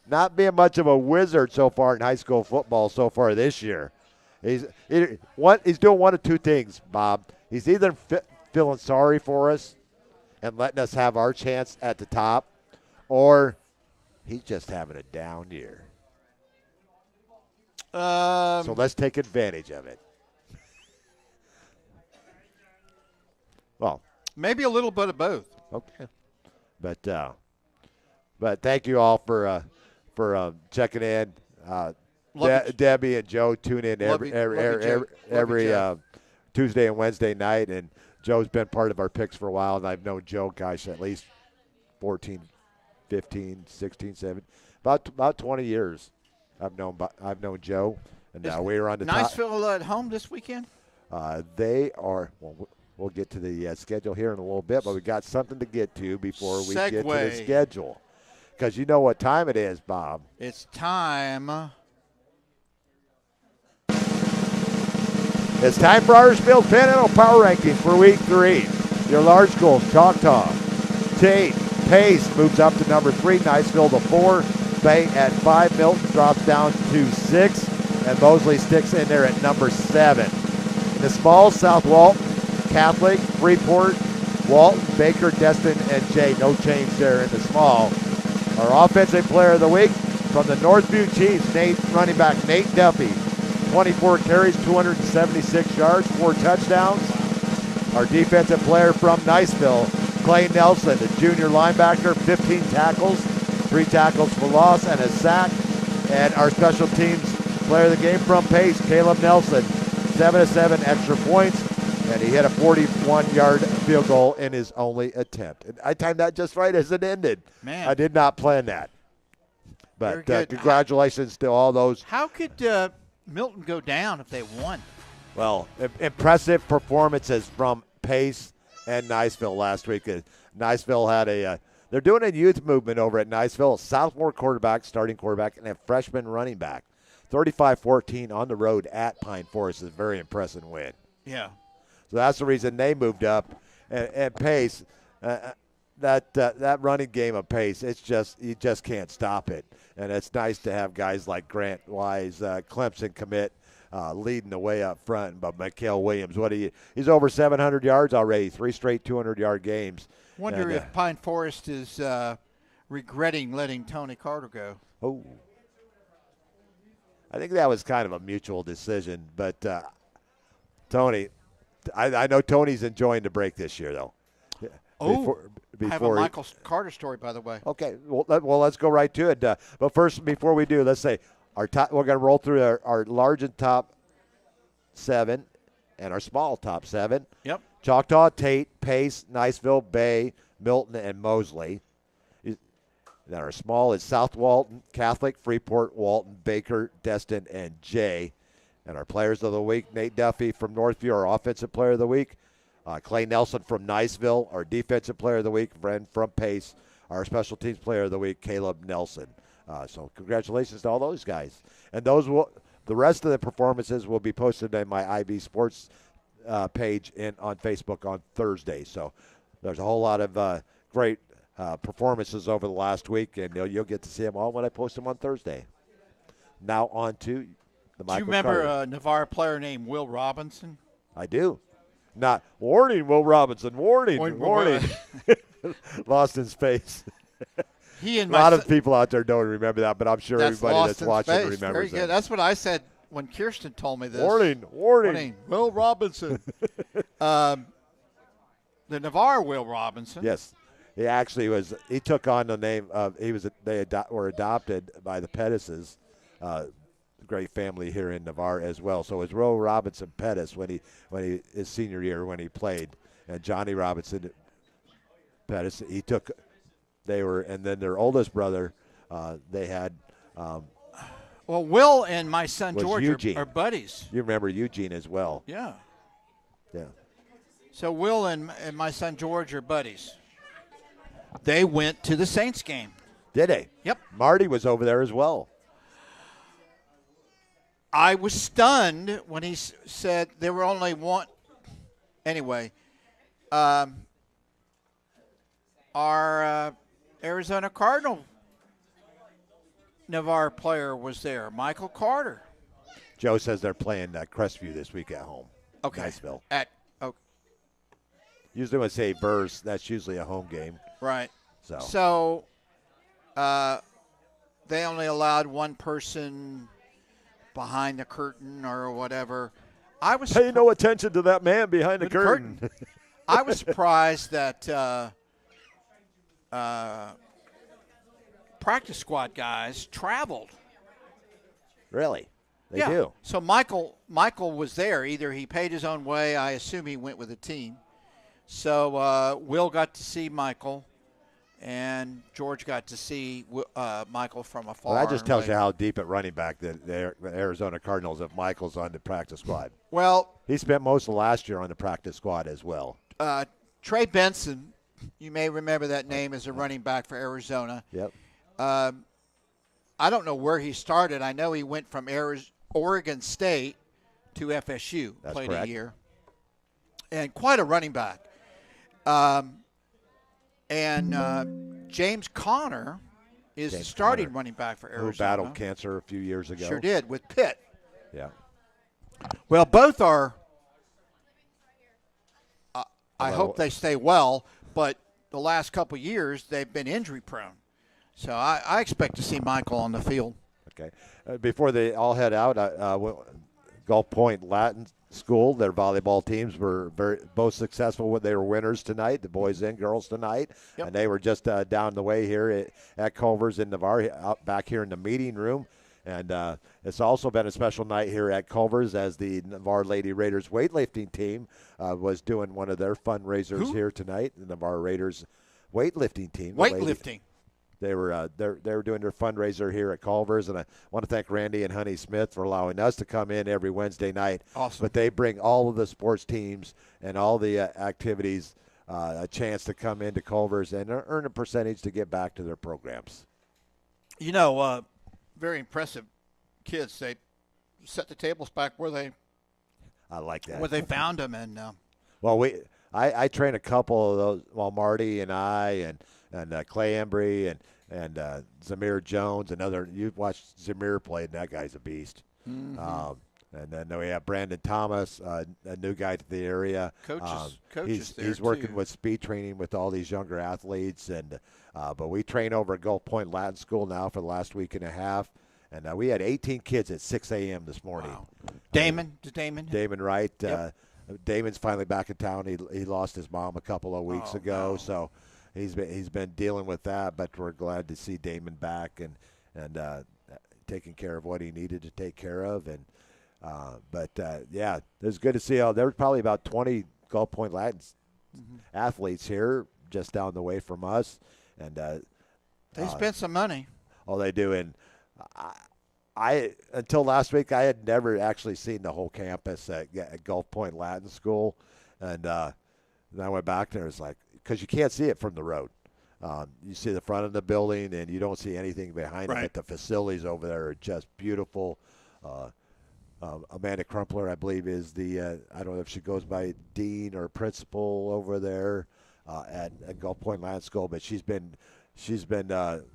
not being much of a wizard so far in high school football so far this year. He's doing one of two things, Bob. He's either feeling sorry for us and letting us have our chance at the top, or he's just having a down year. So let's take advantage of it. Well, maybe a little bit of both. Okay, but thank you all for checking in. Debbie and Joe tune in every Tuesday and Wednesday night, and Joe's been part of our picks for a while, and I've known Joe, gosh, at least 14, 15, 16, 17, about 20 years. I've known Joe, and we were on the top. Niceville at home this weekend? They are. Well, we'll get to the schedule here in a little bit, but we got something to get to before we get to the schedule, because you know what time it is, Bob. It's time. It's time for Irish Bill's Panhandle Power Rankings for Week 3. Your large schools: Choctaw, Tate, Pace moves up to number 3, Niceville to 4, Bay at 5, Milton drops down to 6, and Mosley sticks in there at number 7. In the small, South Walton, Catholic, Freeport, Walton, Baker, Destin, and Jay. No change there in the small. Our offensive player of the week from the Northview Chiefs, running back Nate Duffy. 24 carries, 276 yards, 4 touchdowns. Our defensive player from Niceville, Clay Nelson, the junior linebacker, 15 tackles, 3 tackles for loss, and a sack. And our special teams player of the game from Pace, Caleb Nelson, 7 of 7 extra points, and he hit a 41-yard field goal in his only attempt. And I timed that just right as it ended. Man. I did not plan that. But congratulations to all those. How could Milton go down if they won? Well, impressive performances from Pace and Niceville last week. Niceville had they're doing a youth movement over at Niceville. A sophomore quarterback, starting quarterback, and a freshman running back. 35-14 on the road at Pine Forest is a very impressive win. Yeah. So that's the reason they moved up. And Pace, that running game of Pace, it's just you just can't stop it. And it's nice to have guys like Grant Wise, Clemson commit, leading the way up front. But Mikael Williams, he's over 700 yards already, 3 straight 200-yard games. Wonder if Pine Forest is regretting letting Tony Carter go. Oh, I think that was kind of a mutual decision. But Tony, I know Tony's enjoying the break this year, though. I have a Michael Carter story, by the way. Okay, well, let's go right to it. But first, before we do, let's say we're going to roll through our large and top 7 and our small top 7. Yep. Choctaw, Tate, Pace, Niceville, Bay, Milton, and Mosley. Then our small is South Walton, Catholic, Freeport, Walton, Baker, Destin, and Jay. And our players of the week, Nate Duffy from Northview, our offensive player of the week. Clay Nelson from Niceville, our defensive player of the week. Bren from Pace, our special teams player of the week, Caleb Nelson. So congratulations to all those guys. And the rest of the performances will be posted in my IB Sports page on Facebook on Thursday. So there's a whole lot of great performances over the last week, and you'll get to see them all when I post them on Thursday. Now on to the Michael. Do you remember Carter. a Navarre player named Will Robinson? I do. Not warning, Will Robinson. Warning. Lost in space. He and a lot of people out there don't remember that, but I'm sure everybody that's watching remembers Very good. that. That's what I said when Kirsten told me this. Warning. Will Robinson. The Navarre Will Robinson. Yes. He actually was. He took on the name of. They were adopted by the Pettises, great family here in Navarre as well. So it was Will Robinson Pettis when he his senior year when he played, and Johnny Robinson Pettis. He took. They were, and then their oldest brother, they had. Well, Will and my son George are buddies. You remember Eugene as well. Yeah. Yeah. So Will and my son George are buddies. They went to the Saints game. Did they? Yep. Marty was over there as well. I was stunned when he said there were only one. Anyway, our Arizona Cardinal Navarre player was there, Michael Carter. Joe says they're playing Crestview this week at home. Okay. Niceville. Usually when I say Verse, that's usually a home game. Right. So they only allowed one person behind the curtain or whatever. I was pay no attention to that man behind the curtain. I was surprised that practice squad guys traveled. Really? They do. So Michael was there. Either he paid his own way. I assume he went with a team. So Will got to see Michael, and George got to see Michael from afar. Well, that just tells you how deep at running back the Arizona Cardinals if Michael's on the practice squad. Well, he spent most of last year on the practice squad as well. Trey Benson, you may remember that name as a running back for Arizona. Yep. I don't know where he started. I know he went from Oregon State to FSU. That's played correct. a year. And quite a running back. James Conner is the starting running back for Arizona. Who battled cancer a few years ago. Sure did, with Pitt. Yeah. Well, both are, I hope they stay well, but the last couple years they've been injury prone. So I expect to see Michael on the field. Okay. Before they all head out, Gulf Point Latin School, their volleyball teams were both successful. They were winners tonight, the boys and girls tonight. Yep. And they were just down the way here at Culver's in Navarre, out back here in the meeting room. And it's also been a special night here at Culver's as the Navarre Lady Raiders weightlifting team was doing one of their fundraisers here tonight. The Navarre Raiders weightlifting team. Weightlifting. They were doing their fundraiser here at Culver's, and I want to thank Randy and Honey Smith for allowing us to come in every Wednesday night. Awesome. But they bring all of the sports teams and all the activities a chance to come into Culver's and earn a percentage to get back to their programs. You know, very impressive kids. They set the tables back where they I like that. Well, they found him, and Well, I train a couple of those. Well, Marty and I and Clay Embry and Zamir Jones and other. You've watched Zamir play, and that guy's a beast. And then we have Brandon Thomas, a new guy to the area. coaches He's there, working too. with speed training with all these younger athletes, and but we train over at Gulf Point Latin School now for the last week and a half, and we had 18 kids at 6 a.m. this morning. Wow. Damon Wright. Yep. Damon's finally back in town. He lost his mom a couple of weeks ago, no. so he's been dealing with that. But we're glad to see Damon back and taking care of what he needed to take care of. And yeah, it was good to see. There was probably about 20 Gulf Point Latin athletes here just down the way from us, and They spent some money. oh, they do. And I until last week I had never actually seen the whole campus at Gulf Point Latin School, and then I went back there. It's like because you can't see it from the road. You see the front of the building, and you don't see anything behind it. Right. But the facilities over there are just beautiful. Amanda Crumpler, I believe, is the I don't know if she goes by dean or principal over there at Gulf Point Latin School, but she's been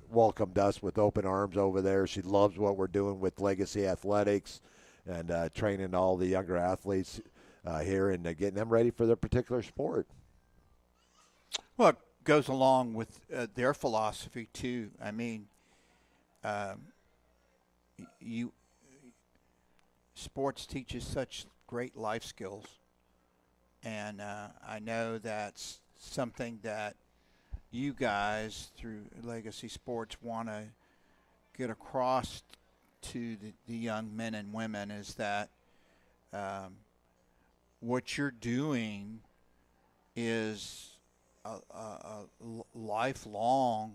welcomed us with open arms over there. She loves what we're doing with Legacy Athletics and training all the younger athletes here and getting them ready for their particular sport. Well, it goes along with their philosophy too. I mean, sports teaches such great life skills, and I know that's something that you guys through Legacy Sports want to get across to the young men and women is that what you're doing is a lifelong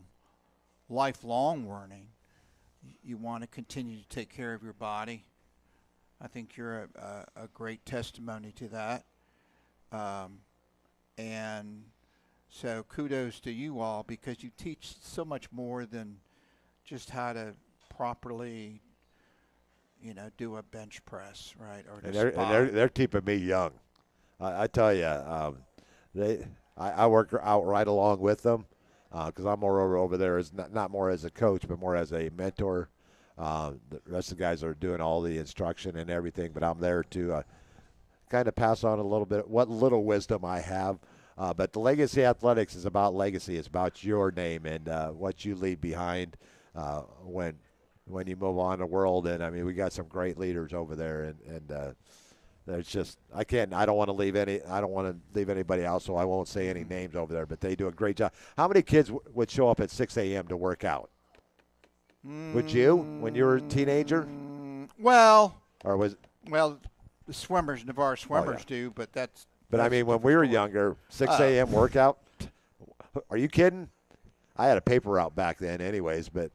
learning. You want to continue to take care of your body. I think you're a great testimony to that. And so kudos to you all because you teach so much more than just how to properly, do a bench press, right? Or They're keeping me young. I tell you, I work out right along with them because I'm more over there as not more as a coach, but more as a mentor. The rest of the guys are doing all the instruction and everything, but I'm there to kind of pass on a little bit what little wisdom I have. But the Legacy Athletics is about legacy. It's about your name and what you leave behind when you move on the world. And I mean, we got some great leaders over there, and there's just I don't want to leave anybody out, so I won't say any names over there. But they do a great job. How many kids would show up at 6 a.m. to work out? Would you when you were a teenager? Well, or was the swimmers, Navarre swimmers do, but that's. But I mean, when we were younger, 6 a.m. workout. Are you kidding? I had a paper route back then, anyways. But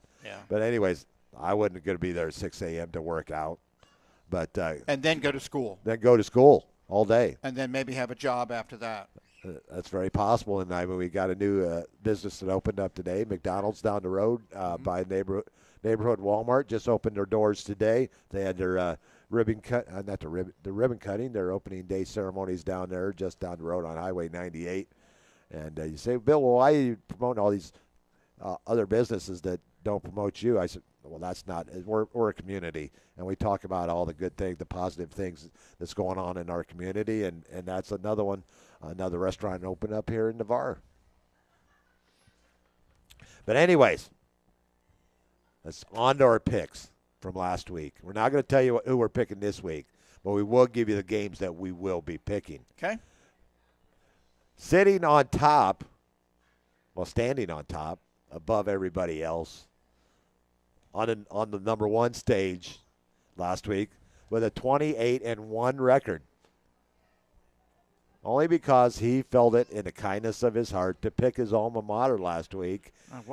anyways, I wasn't going to be there at 6 a.m. to work out. But and then go to school. Then go to school all day. And then maybe have a job after that. That's very possible. And I mean, we got a new business that opened up today. McDonald's down the road by neighborhood Walmart just opened their doors today. They had their ribbon cut, the ribbon cutting. Their opening day ceremonies down there, just down the road on Highway 98. And you say, Bill, well, why are you promoting all these other businesses that don't promote you? I said, well, that's not. We're a community, and we talk about all the good things, the positive things that's going on in our community, and that's another one, another restaurant opened up here in Navarre. But anyways, let's on to our picks from last week. We're not going to tell you who we're picking this week, but we will give you the games that we will be picking. Okay. Sitting on top, standing on top, above everybody else, on the number one stage last week with a 28-1 record. Only because he felt it in the kindness of his heart to pick his alma mater last week,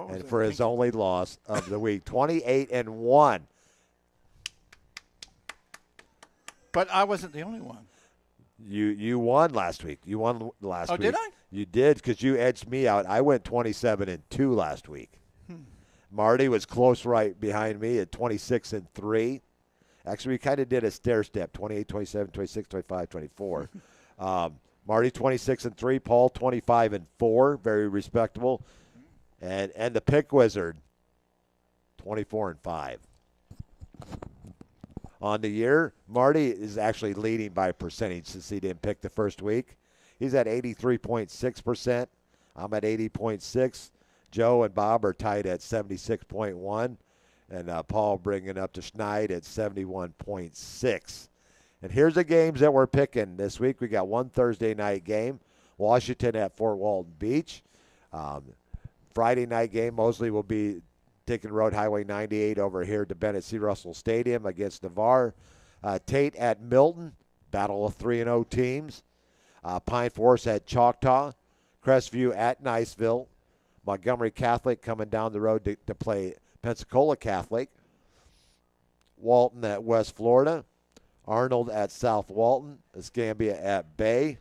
and for his only loss of the week, 28-1. But I wasn't the only one. You won last week. You won last week. Oh, did I? You did because you edged me out. I went 27-2 last week. Marty was close right behind me at 26-3. Actually, we kind of did a stair step, 28, 27, 26, 25, 24. Marty 26-3, Paul 25-4, very respectable. And the pick wizard 24-5. On the year, Marty is actually leading by percentage since he didn't pick the first week. He's at 83.6%. I'm at 80.6. Joe and Bob are tied at 76.1. And Paul bringing up to Schneid at 71.6. And here's the games that we're picking this week. We got one Thursday night game, Washington at Fort Walton Beach. Friday night game, Mosley will be taking Road Highway 98 over here to Bennett C. Russell Stadium against Navarre. Tate at Milton, battle of 3-0 teams. Pine Forest at Choctaw. Crestview at Niceville. Montgomery Catholic coming down the road to play Pensacola Catholic. Walton at West Florida. Arnold at South Walton. Escambia at Bay.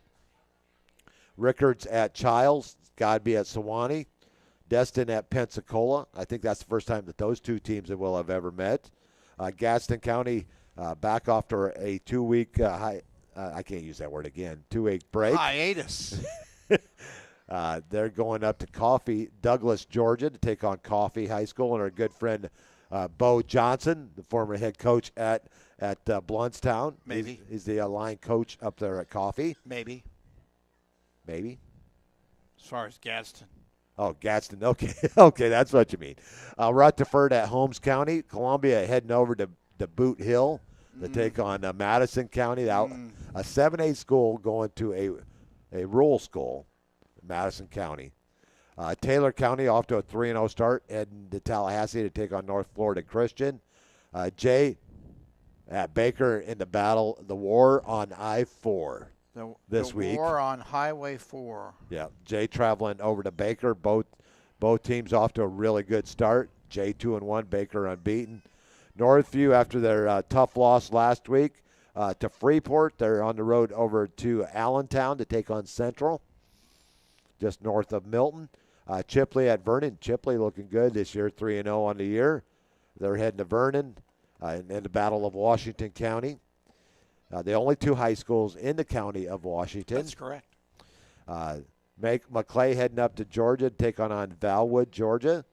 Rickards at Childs. Godby at Sewanee. Destin at Pensacola. I think that's the first time that those two teams will have ever met. Gaston County back after a 2-week I can't use that word again. 2-week break. Hiatus. They're going up to Douglas, Georgia, to take on Coffee High School, and our good friend Bo Johnson, the former head coach at Bluntstown. Maybe he's the line coach up there at Coffee. Maybe. As far as Gadsden. Oh, Gadsden. Okay, okay, that's what you mean. Rutherford at Holmes County. Columbia heading over to Boot Hill to take on Madison County. A 7A school going to a rural school, Madison County. Taylor County off to a 3-0 start, heading to Tallahassee to take on North Florida Christian. Jay at Baker in the war on I-4 this week. The war on Highway 4. Yeah, Jay traveling over to Baker. Both teams off to a really good start. Jay 2-1, Baker unbeaten. Northview, after their tough loss last week to Freeport, they're on the road over to Allentown to take on Central, just north of Milton. Chipley at Vernon. Chipley looking good this year, 3-0 on the year. They're heading to Vernon in the Battle of Washington County. The only two high schools in the county of Washington. That's correct. McClay heading up to Georgia to take on Valwood, Georgia.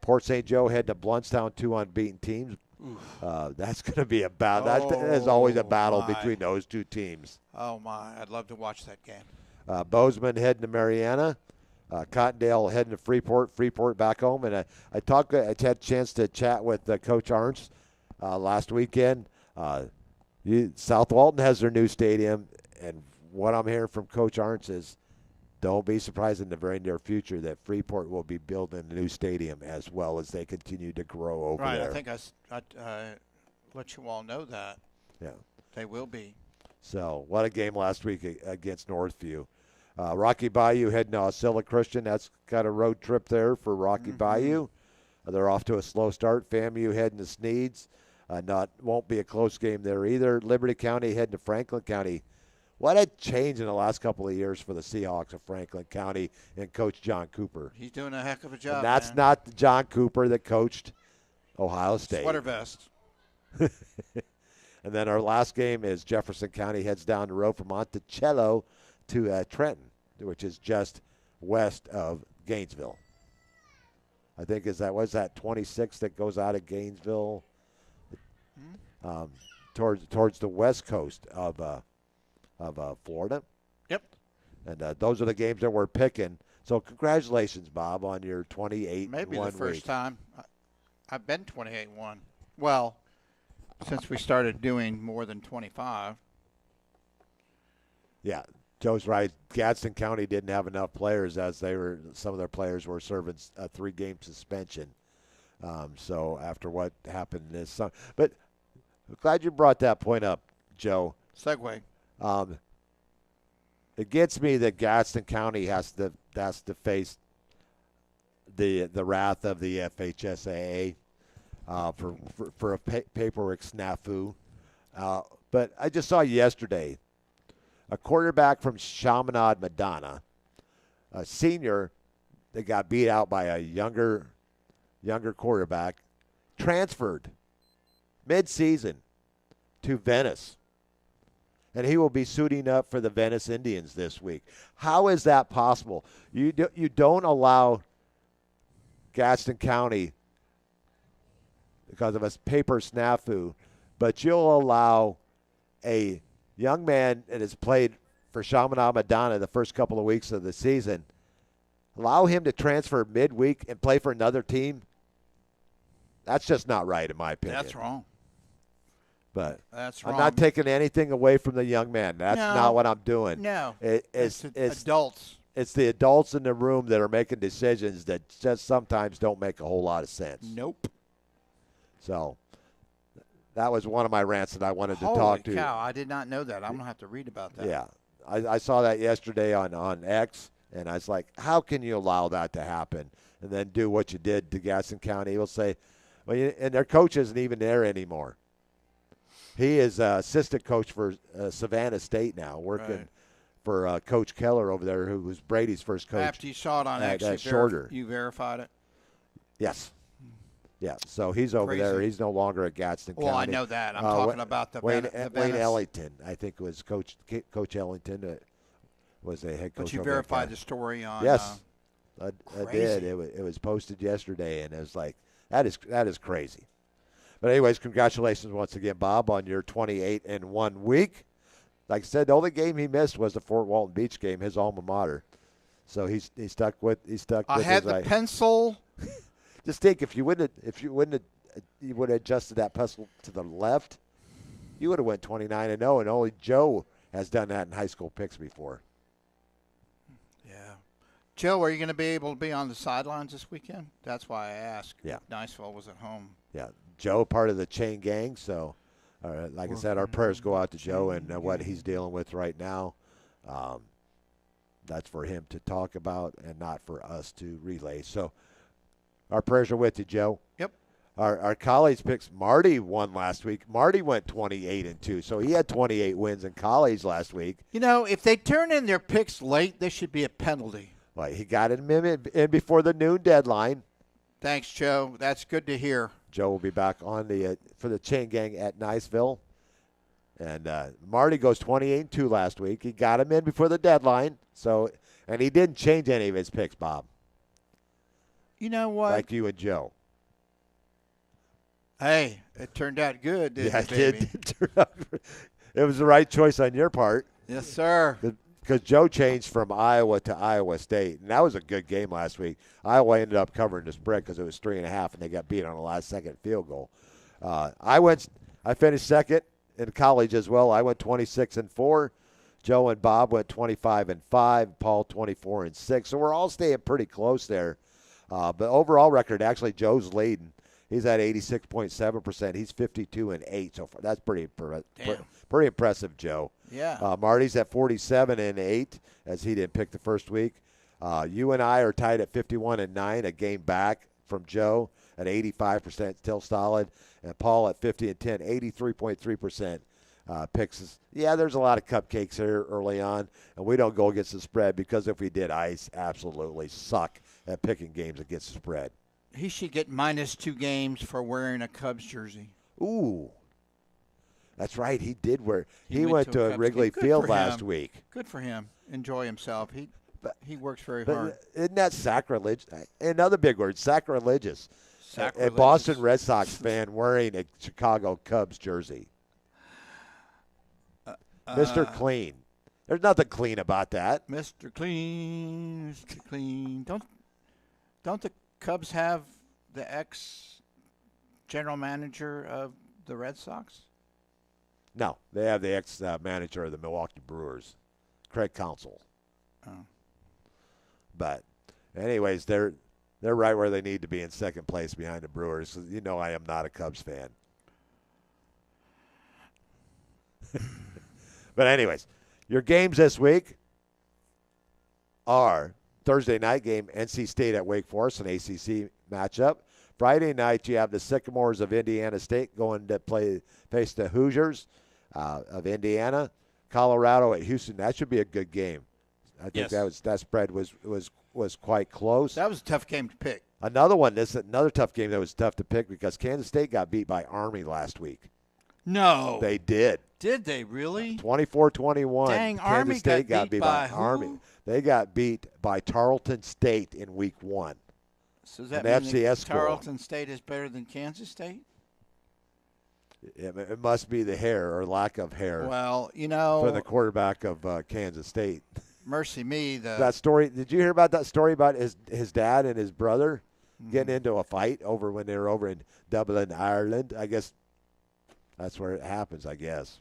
Port St. Joe heading to Bluntstown, two unbeaten teams. That's going to be a battle. That is always a battle between those two teams. Oh, my. I'd love to watch that game. Bozeman heading to Mariana. Cottondale heading to Freeport back home. And I had a chance to chat with Coach Arns last weekend. South Walton has their new stadium, and what I'm hearing from Coach Arntz is don't be surprised in the very near future that Freeport will be building a new stadium as well as they continue to grow over there. Right, I think I let you all know that. Yeah. They will be. So what a game last week against Northview. Rocky Bayou heading to Osceola Christian. That's got a road trip there for Rocky Bayou. They're off to a slow start. FAMU heading to Sneeds. Won't be a close game there either. Liberty County heading to Franklin County. What a change in the last couple of years for the Seahawks of Franklin County and Coach John Cooper. He's doing a heck of a job. And that's not the John Cooper that coached Ohio State. Sweater vest. And then our last game is Jefferson County heads down the road from Monticello to Trenton, which is just west of Gainesville. I think was that 26 that goes out of Gainesville towards the west coast of Florida. Yep. And those are the games that we're picking. So congratulations, Bob, on your 28-1 Maybe the first week. time. I've been 28-1. Well, since we started doing more than 25. Yeah, Joe's right. Gadsden County didn't have enough players as some of their players were serving a 3-game suspension. So after what happened this summer. But I'm glad you brought that point up, Joe. Segue. It gets me that Gadsden County has to face the wrath of the FHSAA for a paperwork snafu. But I just saw yesterday a quarterback from Chaminade, Madonna, a senior that got beat out by a younger quarterback, transferred mid-season to Venice. And he will be suiting up for the Venice Indians this week. How is that possible? You don't allow Gaston County because of a paper snafu, but you'll allow a young man that has played for Chaminade Madonna the first couple of weeks of the season, allow him to transfer midweek and play for another team. That's just not right, in my opinion. That's wrong. But That's wrong. I'm not taking anything away from the young man. That's not what I'm doing. No. It's adults. It's the adults in the room that are making decisions that just sometimes don't make a whole lot of sense. Nope. So that was one of my rants that I wanted to talk to. Holy cow, I did not know that. I'm going to have to read about that. Yeah. I saw that yesterday on X, and I was like, how can you allow that to happen and then do what you did to Gaston County? He'll say, well, and their coach isn't even there anymore. He is assistant coach for Savannah State now, working for Coach Keller over there, who was Brady's first coach. After you saw it on X, you verified it? Yes. Yeah, so he's over there. He's no longer at Gadsden County. Well, I know that. I'm talking about the Wayne Venice. Ellington. I think it was Coach Ellington was the head coach. But you verified the story on. Yes, I did. It was posted yesterday, and it was like that is crazy. But anyways, congratulations once again, Bob, on your 28-1 week. Like I said, the only game he missed was the Fort Walton Beach game, his alma mater. So he stuck with. I had the pencil. Just think, if you wouldn't have adjusted that pencil to the left, you would have went 29-0, and only Joe has done that in high school picks before. Yeah, Joe, are you going to be able to be on the sidelines this weekend? That's why I asked. Yeah, Niceville was at home. Yeah, Joe, part of the chain gang. So, like I said, our prayers go out to Joe and what he's dealing with right now. That's for him to talk about and not for us to relay. So. Our prayers are with you, Joe. Yep. Our college picks, Marty won last week. Marty went 28-2, so he had 28 wins in college last week. You know, if they turn in their picks late, there should be a penalty. Well, he got him in before the noon deadline. Thanks, Joe. That's good to hear. Joe will be back on for the chain gang at Niceville. And Marty goes 28-2 last week. He got him in before the deadline, and he didn't change any of his picks, Bob. You know what? Like you and Joe. Hey, it turned out good, didn't it, baby? It did. It was the right choice on your part. Yes, sir. Because Joe changed from Iowa to Iowa State, and that was a good game last week. Iowa ended up covering the spread because it was 3.5, and they got beat on a last-second field goal. I finished second in college as well. I went 26-4. Joe and Bob went 25-5. Paul 24-6. So we're all staying pretty close there. But overall record, actually, Joe's leading. He's at 86.7%. He's 52-8 so far. That's pretty impressive, Joe. Yeah. Marty's at 47-8, as he didn't pick the first week. You and I are tied at 51-9, a game back from Joe at 85%, still solid. And Paul at 50-10, 83.3%. Picks. Yeah, there's a lot of cupcakes here early on, and we don't go against the spread because if we did, I absolutely suck at picking games against the spread. He should get -2 games for wearing a Cubs jersey. Ooh, that's right. He did wear. He went to Wrigley Good Field for last him. week. Good for him. Enjoy himself. He works very hard. Isn't that sacrilegious? Another big word, sacrilegious. Sacrilegious. A Boston Red Sox fan wearing a Chicago Cubs jersey. Mr. Clean. There's nothing clean about that. Mr. Clean, Mr. Clean. Don't the Cubs have the ex-general manager of the Red Sox? No, they have the ex-manager of the Milwaukee Brewers, Craig Counsell. Oh. But, anyways, they're right where they need to be in second place behind the Brewers. You know I am not a Cubs fan. But anyways, your games this week are Thursday night game, NC State at Wake Forest, an ACC matchup. Friday night, you have the Sycamores of Indiana State going to face the Hoosiers of Indiana. Colorado at Houston. That should be a good game. I think that spread was quite close. That was a tough game to pick. Another tough game that was tough to pick because Kansas State got beat by Army last week. No. They did. Did they really? 24-21. Dang, Kansas Army State got beat by Army. who? They got beat by Tarleton State in week 1. So does that An mean FCS that school. Tarleton State is better than Kansas State? It must be the hair or lack of hair Well, for the quarterback of Kansas State. mercy me. That story. Did you hear about that story about his dad and his brother getting into a fight over when they were over in Dublin, Ireland? I guess that's where it happens, I guess.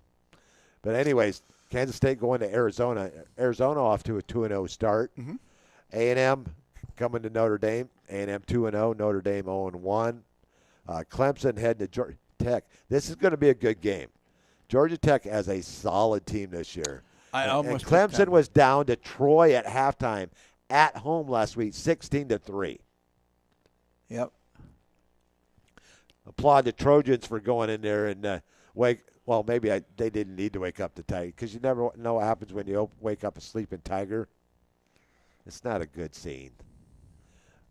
But anyways, Kansas State going to Arizona. Arizona off to a 2-0 start. A&M coming to Notre Dame. A&M 2-0. Notre Dame 0-1. Clemson heading to Georgia Tech. This is going to be a good game. Georgia Tech has a solid team this year. And Clemson was down to Troy at halftime at home last week, 16-3. Yep. Applaud the Trojans for going in there and they didn't need to wake up the Tiger because you never know what happens when you wake up a sleeping Tiger. It's not a good scene.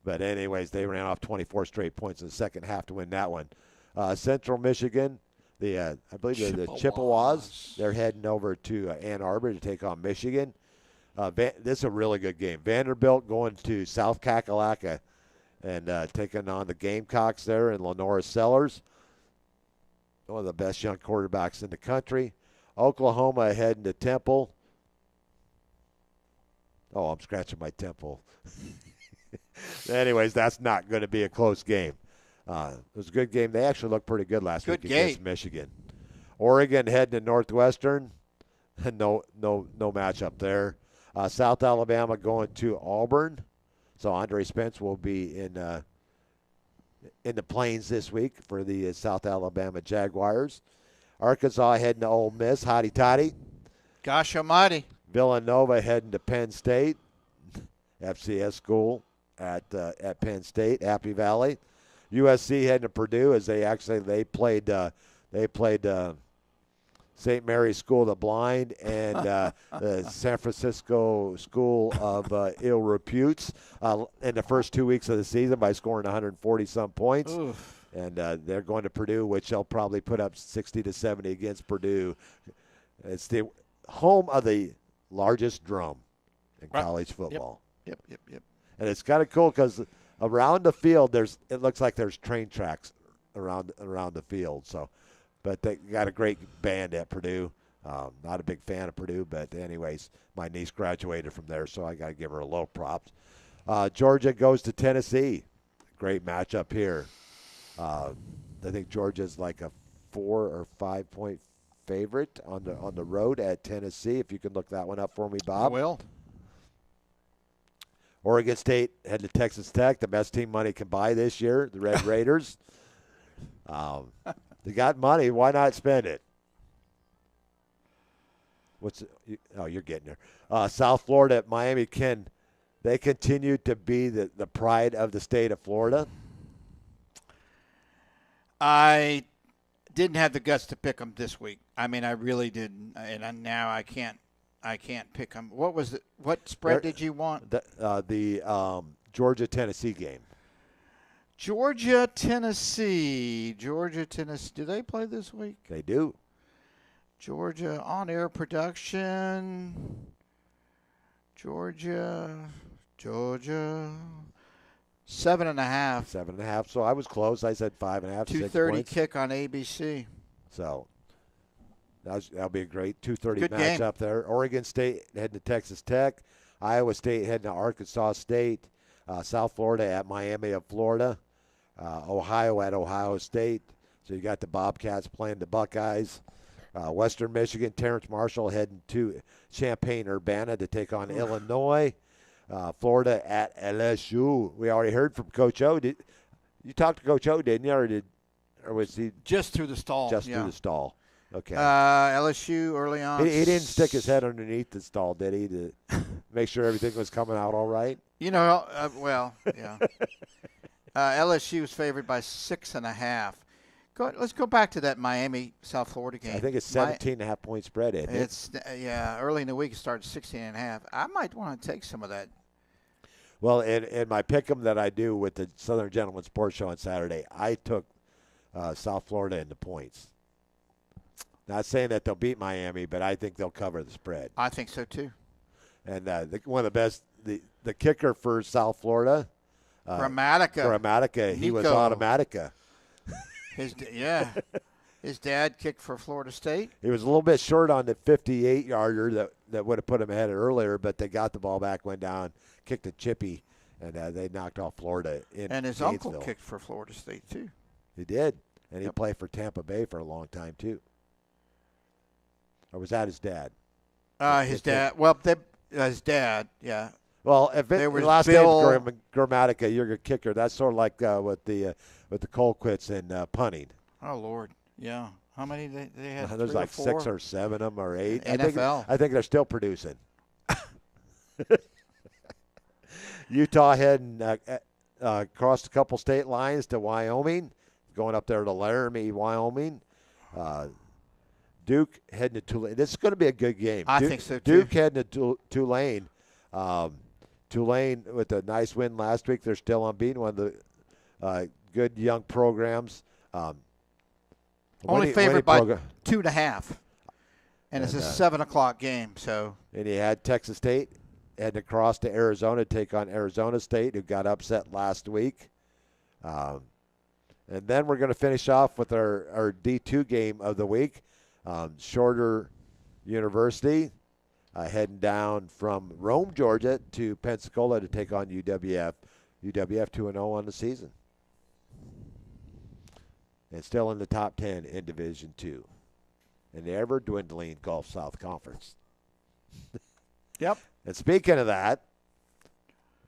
But anyways, they ran off 24 straight points in the second half to win that one. Central Michigan, I believe they're the Chippewas. They're heading over to Ann Arbor to take on Michigan. This is a really good game. Vanderbilt going to South Kakalaka and taking on the Gamecocks there in Lenora Sellers. One of the best young quarterbacks in the country. Oklahoma heading to Temple. Oh, I'm scratching my temple. Anyways, that's not going to be a close game. It was a good game. They actually looked pretty good last week against Michigan. Oregon heading to Northwestern. No matchup there. South Alabama going to Auburn. So Andre Spence will be in the Plains this week for the South Alabama Jaguars. Arkansas heading to Ole Miss. Hotty toddy. Gosh almighty. Villanova heading to Penn State. FCS school at Penn State, Happy Valley. USC heading to Purdue as they played St. Mary's School of the Blind and the San Francisco School of Ill Reputes in the first 2 weeks of the season by scoring 140-some points. Oof. And they're going to Purdue, which they'll probably put up 60-70 against Purdue. It's the home of the largest drum in college football. Yep. And it's kind of cool because around the field, it looks like there's train tracks around the field. So, but they got a great band at Purdue. Not a big fan of Purdue, but anyways, my niece graduated from there, so I got to give her a little props. Georgia goes to Tennessee. Great matchup here. I think Georgia's like a 4 or 5 point favorite on the road at Tennessee. If you can look that one up for me, Bob. I will. Oregon State head to Texas Tech, the best team money can buy this year, the Red Raiders. They got money. Why not spend it? You're getting there. South Florida at Miami. They continue to be the pride of the state of Florida? I didn't have the guts to pick them this week. I mean, I really didn't, and now I can't pick them. What spread did you want? The Georgia-Tennessee game. Georgia-Tennessee. Do they play this week? They do. Georgia on-air production. Georgia. 7.5. 7.5. So I was close. I said 5.5. 2:30 kick on ABC. So that'll be a great 2:30 match up there. Oregon State heading to Texas Tech. Iowa State heading to Arkansas State. South Florida at Miami of Florida. Ohio at Ohio State. So you got the Bobcats playing the Buckeyes. Western Michigan, Terrence Marshall heading to Champaign-Urbana to take on Illinois. Florida at LSU. We already heard from Coach O. You talked to Coach O, didn't you? Or was he just through the stall? Just through the stall. Okay. LSU early on. He didn't stick his head underneath the stall, did he, to make sure everything was coming out all right? Yeah. LSU was favored by 6.5. Let's go back to that Miami-South Florida game. I think it's 17.5 point spread. It's early in the week it starts 16.5. I might want to take some of that. Well, in my pick'em that I do with the Southern Gentleman Sports Show on Saturday, I took South Florida in the points. Not saying that they'll beat Miami, but I think they'll cover the spread. I think so too. And one of the best, the kicker for South Florida, Grammatica. he was Nico. Automatica. His dad kicked for Florida State. He was a little bit short on the 58-yarder that would have put him ahead earlier, but they got the ball back, went down, kicked a chippy, and they knocked off Florida in And his Gainesville. uncle kicked for Florida State too. He did, and he played for Tampa Bay for a long time too. Or was that his dad? His dad. Well, his dad. Yeah. Well, if There the was last Bill- name is Grammatica, you're a kicker. That's sort of like with the Colquitts in punting. Oh Lord. Yeah. How many they had? There's 3 like or 4? 6 or 7 of them or 8. NFL. I think they're still producing. Utah heading across a couple state lines to Wyoming, going up there to Laramie, Wyoming. Duke heading to Tulane. This is going to be a good game. I think so, too. Duke heading to Tulane. Tulane with a nice win last week. They're still unbeaten. One of the good young programs. Only favored by 2.5. And it's a 7:00 game. So. And he had Texas State heading across to Arizona to take on Arizona State, who got upset last week. And then we're going to finish off with our D2 game of the week. Shorter University heading down from Rome, Georgia to Pensacola to take on UWF. UWF 2-0 on the season. And still in the top 10 in Division II. In the ever-dwindling Gulf South Conference. Yep. And speaking of that,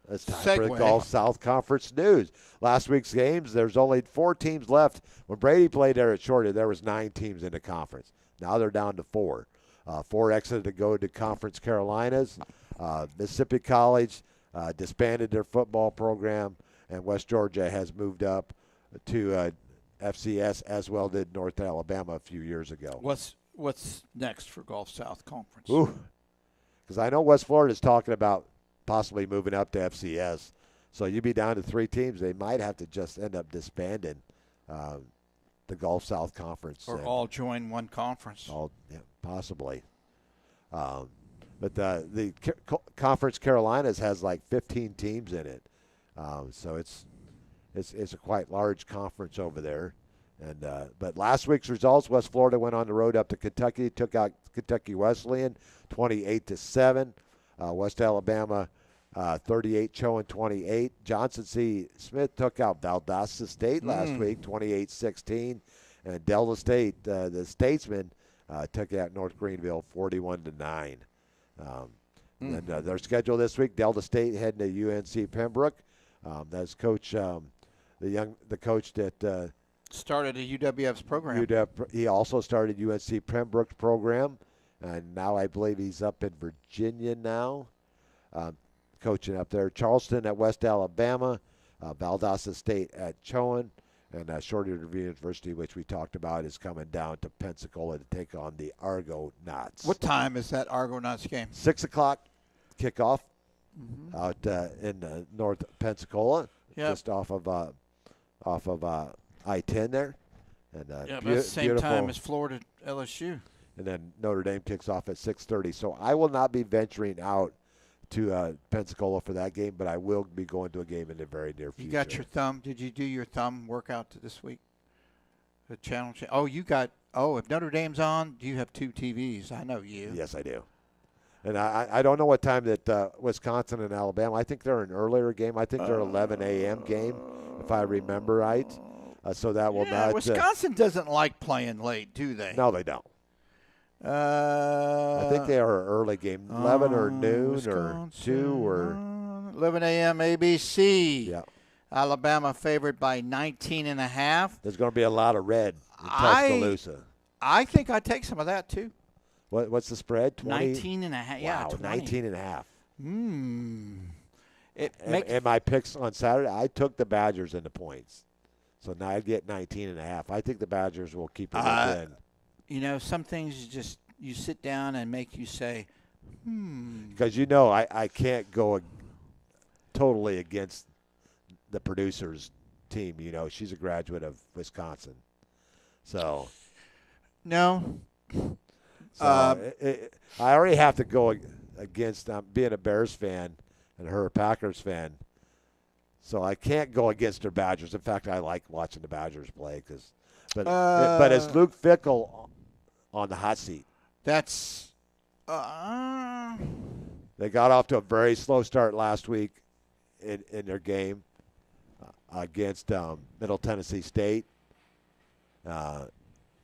it's time for the Segue. Gulf South Conference news. Last week's games, there's only 4 teams left. When Brady played there at Shorty, there was 9 teams in the conference. Now they're down to 4. 4 exited to go to Conference Carolinas. Mississippi College disbanded their football program, and West Georgia has moved up to FCS, as well did North Alabama a few years ago. What's next for Gulf South Conference? Ooh, because I know West Florida is talking about possibly moving up to FCS. So you'd be down to 3 teams. They might have to just end up disbanding the Gulf South Conference. Or all join one conference. Possibly. But the Conference Carolinas has like 15 teams in it. So it's a quite large conference over there. And but last week's results, West Florida went on the road up to Kentucky, took out Kentucky Wesleyan 28-7. West Alabama 38-28. Johnson C. Smith took out Valdosta State last week 28-16. And Delta State, the Statesmen, took out North Greenville 41-9. And their schedule this week: Delta State heading to UNC Pembroke. That's coach, the coach that started a UWF's program. He also started UNC Pembroke's program, and now I believe he's up in Virginia now, coaching up there. Charleston at West Alabama, Valdosta State at Chowan, and Shorty University, which we talked about, is coming down to Pensacola to take on the Argonauts. What time is that Argonauts game? 6 o'clock kickoff out in North Pensacola, just off of I-10 there. And yeah, but that's the same time as Florida LSU. And then Notre Dame kicks off at 6:30. So I will not be venturing out to Pensacola for that game, but I will be going to a game in the very near future. You got your thumb. Did you do your thumb workout this week? The channel. Oh, you got. Oh, if Notre Dame's on, do you have 2 TVs? I know you. Yes, I do. And I don't know what time that Wisconsin and Alabama. I think they're an earlier game. I think they're 11 a.m. game, if I remember right. So that will not. Wisconsin doesn't like playing late, do they? No, they don't. I think they are an early game, 11 or noon Wisconsin, or 2 or 11 a.m. ABC. Yeah. Alabama favored by 19.5. There's going to be a lot of red in Tuscaloosa. I think I'd take some of that too. What's the spread? 19.5. Yeah, wow, 19.5. And my picks on Saturday, I took the Badgers in the points. So now I get 19.5. I think the Badgers will keep it within. You know, some things you sit down and make you say, Because I can't go totally against the producer's team. You know, she's a graduate of Wisconsin. So. No, So I already have to go against being a Bears fan and her a Packers fan. So I can't go against her Badgers. In fact, I like watching the Badgers play but is Luke Fickell on the hot seat? That's They got off to a very slow start last week in their game against Middle Tennessee State.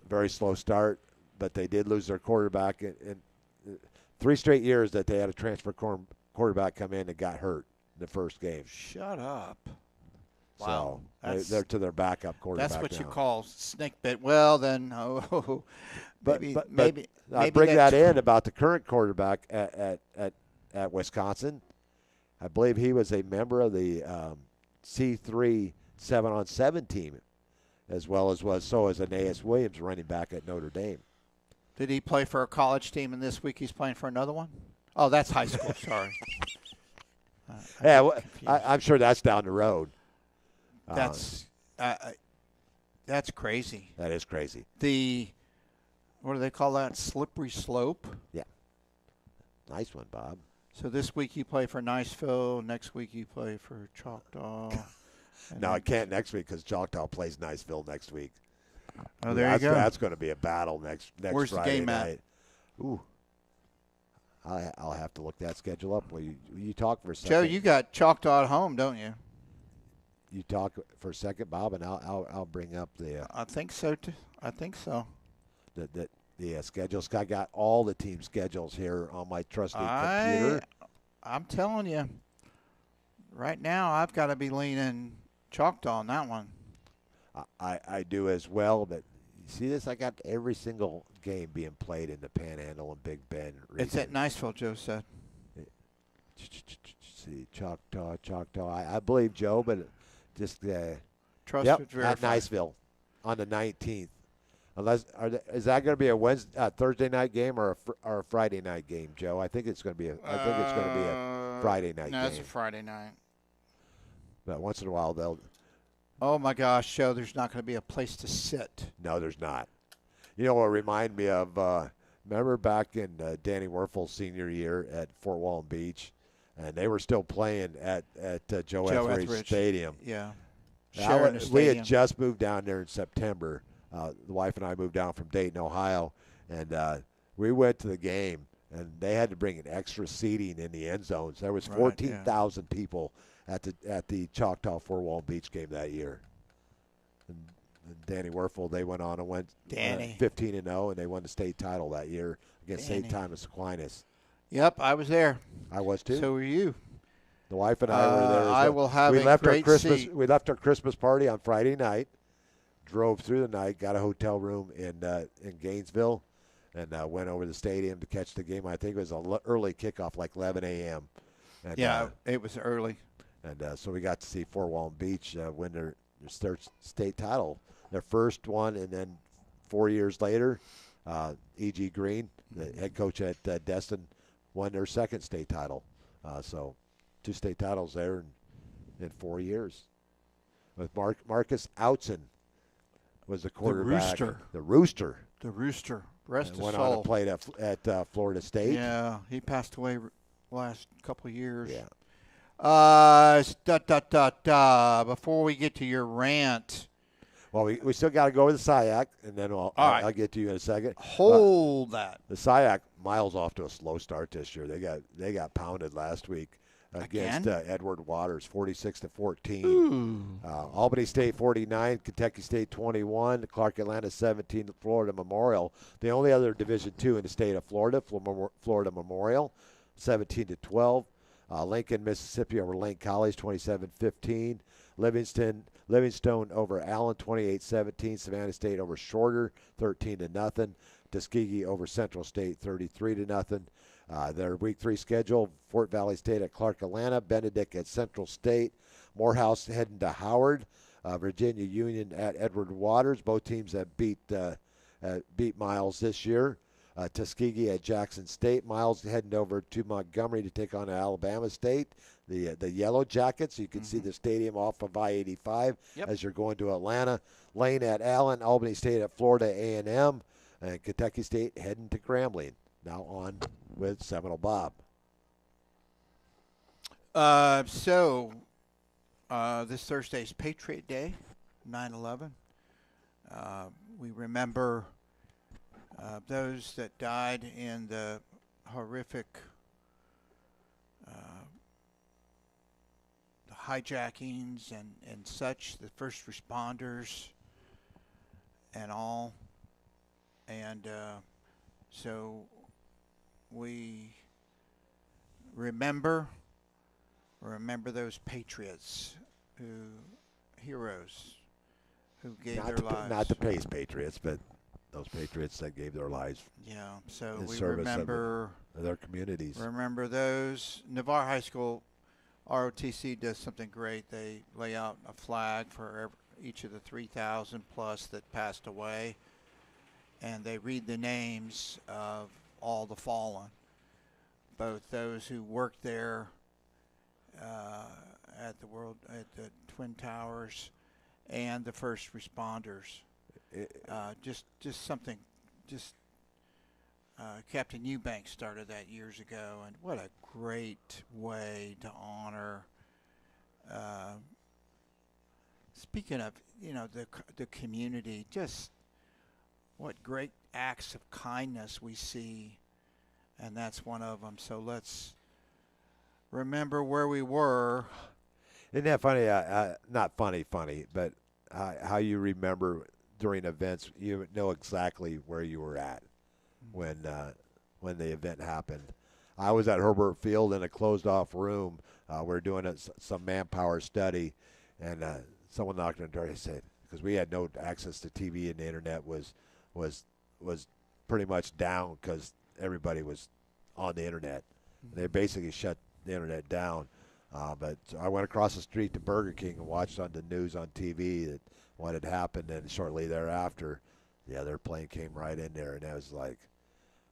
Very slow start, but they did lose their quarterback in 3 straight years that they had a transfer quarterback come in and got hurt in the first game. Shut up. Wow. So they're to their backup quarterback. That's what now. you call snake bit. Well, then, maybe I bring that in about the current quarterback at Wisconsin. I believe he was a member of the C3 7-on-7 team, as well as was Aeneas Williams, running back at Notre Dame. Did he play for a college team, and this week he's playing for another one? Oh, that's high school. Sorry. I'm sure that's down the road. That's crazy. That is crazy. What do they call that? Slippery slope? Yeah. Nice one, Bob. So this week you play for Niceville. Next week you play for Choctaw. No, I can't next week because Choctaw plays Niceville next week. Oh, there you go. That's going to be a battle next Where's Friday the game night. at? Ooh. I'll have to look that schedule up. Will you talk for a second? Joe, you got Choctaw at home, don't you? You talk for a second, Bob, and I'll bring up the. I think so too. I think so. The schedules. I got all the team schedules here on my trusty computer. I'm telling you, right now I've got to be leaning Choctaw on that one. I do as well, but you see this? I got every single game being played in the Panhandle and Big Bend region. It's at Niceville, Joe said. See, Choctaw. I believe Joe, but just Trust yep, but verify. at Niceville on the 19th. Is that going to be a Thursday night game or a Friday night game, Joe? I think it's going to be a Friday night game. No, it's a Friday night. But once in a while they'll. Oh my gosh, Joe! There's not going to be a place to sit. No, there's not. You know what remind me of? Remember back in Danny Werfel's senior year at Fort Walton Beach, and they were still playing at Joe Etheridge Stadium. Yeah. We had just moved down there in September. The wife and I moved down from Dayton, Ohio, and we went to the game, and they had to bring in extra seating in the end zones. There was 14,000 people at the Choctaw Fort Walton Beach game that year. And Danny Werfel, they went on and went 15-0, and they won the state title that year against St. Thomas Aquinas. Yep, I was there. I was too. So were you. The wife and I were there. I will have a great seat. We left our Christmas party on Friday night. Drove through the night, got a hotel room in Gainesville, and went over to the stadium to catch the game. I think it was an early kickoff, like 11 a.m. And, it was early. And so we got to see Fort Walton Beach win their state title, their first one, and then 4 years later, E.G. Green, the head coach at Destin, won their second state title. So 2 state titles there in 4 years. With Marcus Outson was the quarterback. The Rooster. Rest his soul. Went on and played at Florida State. Yeah, he passed away last couple of years. Yeah. Before we get to your rant. Well, we still got to go with the SIAC, and then I'll get to you in a second. Hold that. The SIAC miles off to a slow start this year. They got pounded last week against Edward Waters, 46-14. Albany State 49, Kentucky State 21, Clark Atlanta 17, Florida Memorial. The only other Division II in the state of Florida, Florida Memorial, 17-12. Lincoln, Mississippi over Lane College, 27-15. Livingstone over Allen, 28-17. Savannah State over Shorter, 13-0. Tuskegee over Central State, 33-0. Their Week 3 schedule: Fort Valley State at Clark Atlanta, Benedict at Central State, Morehouse heading to Howard, Virginia Union at Edward Waters. Both teams have beat Miles this year. Tuskegee at Jackson State. Miles heading over to Montgomery to take on Alabama State. The Yellow Jackets. You can see the stadium off of I-85 as you're going to Atlanta. Lane at Allen. Albany State at Florida A&M. And Kentucky State heading to Grambling. Now on with Seminole Bob. This Thursday's Patriot Day, 9/11. We remember those that died in the horrific the hijackings and such, the first responders and all. And so we remember those patriots, heroes who gave their lives. Not the Pace Patriots, but those patriots that gave their lives. Yeah, so in we service remember of their communities. Remember those. Navarre High School ROTC does something great. They lay out a flag for each of the 3,000 plus that passed away, and they read the names of all the fallen, both those who worked there at the Twin Towers and the first responders. Captain Eubanks started that years ago, and what a great way to honor. Speaking of, the community, just what great acts of kindness we see, and that's one of them. So let's remember where we were. Isn't that funny? Not funny, but how you remember during events, you know exactly where you were at when the event happened. I was at Herbert Field in a closed-off room. We're doing some manpower study, and someone knocked on the door. He said, because we had no access to TV and the internet was pretty much down because everybody was on the internet. They basically shut the internet down. But I went across the street to Burger King and watched on the news on TV that what had happened, and shortly thereafter, the other plane came right in there, and I was like,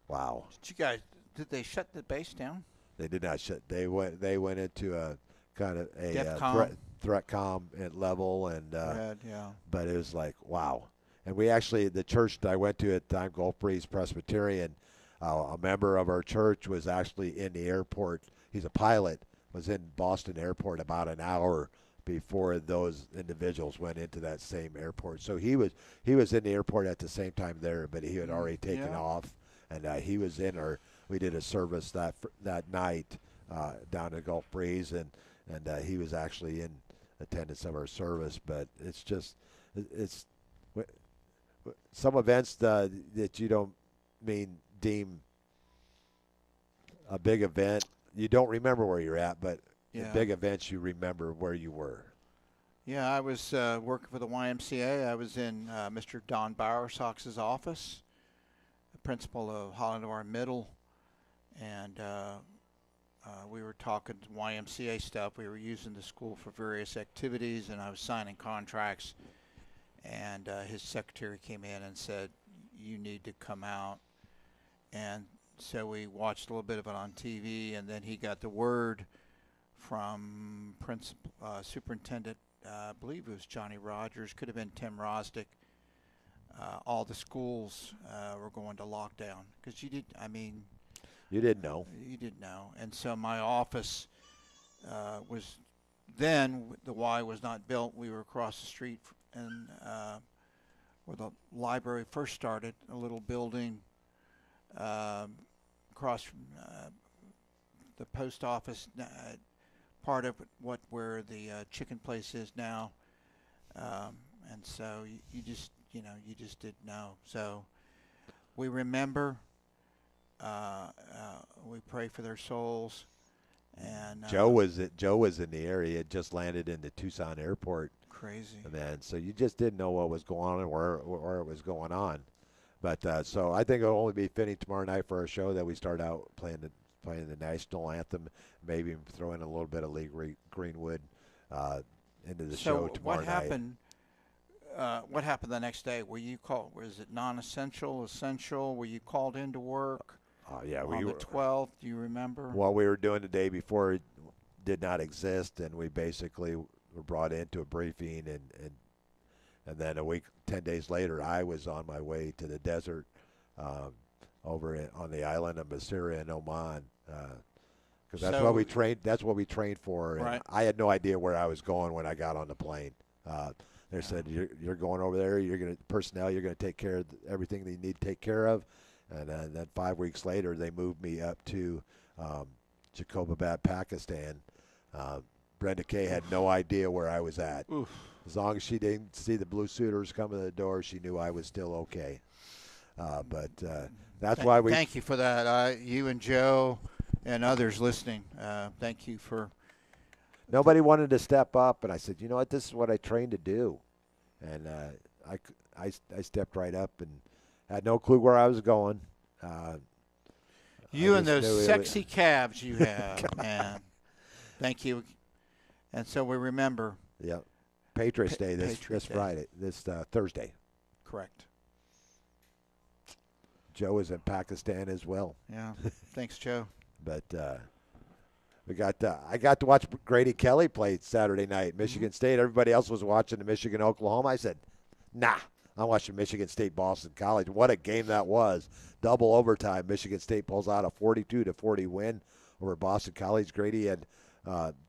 wow. Did they shut the base down? They did not shut. They went into a kind of a threat com level, and but it was like, wow. And we actually, the church that I went to at the time, Gulf Breeze Presbyterian, a member of our church was actually in the airport. He's a pilot, was in Boston Airport about an hour before those individuals went into that same airport. So he was in the airport at the same time there, but he had already taken off, and he was in we did a service that night down at Gulf Breeze, and he was actually in attendance of our service. But it's just some events that you don't deem a big event. You don't remember where you're at, but in big events, you remember where you were. Yeah, I was working for the YMCA. I was in Mr. Don Bowersox's office, the principal of Holland Middle, and we were talking YMCA stuff. We were using the school for various activities, and I was signing contracts, and his secretary came in and said, you need to come out. And so we watched a little bit of it on TV, and then he got the word from Superintendent, I believe it was Johnny Rogers, could have been Tim Rosdick. All the schools were going to lockdown because you didn't know. You didn't know. And so my office was then, the Y was not built. We were across the street and where the library first started, a little building across from the post office, part of where the chicken place is now, and so you just didn't know. So we remember, we pray for their souls, and Joe was in the area. It just landed in the Tucson airport. Crazy. And then so you just didn't know what was going on and where it was going on. But so I think it'll only be fitting tomorrow night for our show that we start out playing the national anthem, maybe throw in a little bit of Lee Greenwood into the show tomorrow night. What happened the next day? Were you called? Was it non-essential, essential? Were you called into work? Yeah, on the 12th. Do you remember? What we were doing the day before did not exist, and we basically were brought into a briefing, and then a week, 10 days later, I was on my way to the desert on the island of Masira in Oman. Because that's So- what we trained. That's what we trained for. And Right. I had no idea where I was going when I got on the plane. They said you're going over there. You're gonna personnel. You're gonna take care of everything that you need to take care of. And then 5 weeks later, they moved me up to Jacobabad, Pakistan. Brenda Kay had no idea where I was at. Oof. As long as she didn't see the blue suiters come to the door, she knew I was still okay. But that's why we. Thank you for that. You and Joe and others listening. Thank you for. Nobody wanted to step up, and I said, you know what, this is what I trained to do. And I stepped right up and had no clue where I was going. You I and just knew those it sexy calves you have, man. Thank you. And so we remember. Yeah. Patriots Day this Patriots Day. Friday, this Thursday. Correct. Joe is in Pakistan as well. Yeah. Thanks, Joe. But I got to watch Grady Kelly play Saturday night, Michigan State. Everybody else was watching the Michigan-Oklahoma. I said, nah, I'm watching Michigan State-Boston College. What a game that was. Double overtime. Michigan State pulls out a 42-40 win over Boston College. Grady had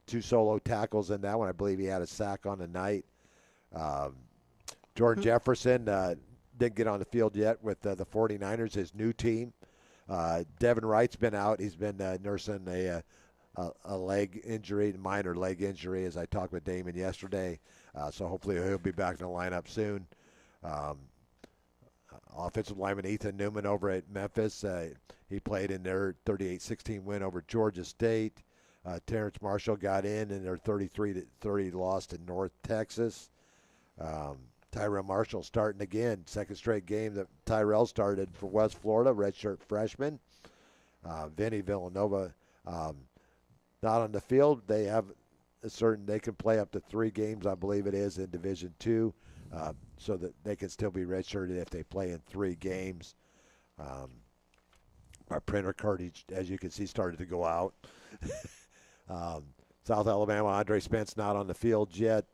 2 solo tackles in that one. I believe he had a sack on the night. Jordan Jefferson didn't get on the field yet with the 49ers, his new team. Devin Wright's been out. He's been nursing a leg injury, minor leg injury, as I talked with Damon yesterday. So hopefully he'll be back in the lineup soon. Offensive lineman Ethan Newman over at Memphis. He played in their 38-16 win over Georgia State. Terrence Marshall got in their 33-30 loss to North Texas. Tyrell Marshall starting again, second straight game that Tyrell started for West Florida, redshirt freshman. Vinny Villanova not on the field. They have they can play up to 3 games, I believe it is, in Division II, so that they can still be redshirted if they play in 3 games. My printer cartridge, as you can see, started to go out. South Alabama, Andre Spence not on the field yet.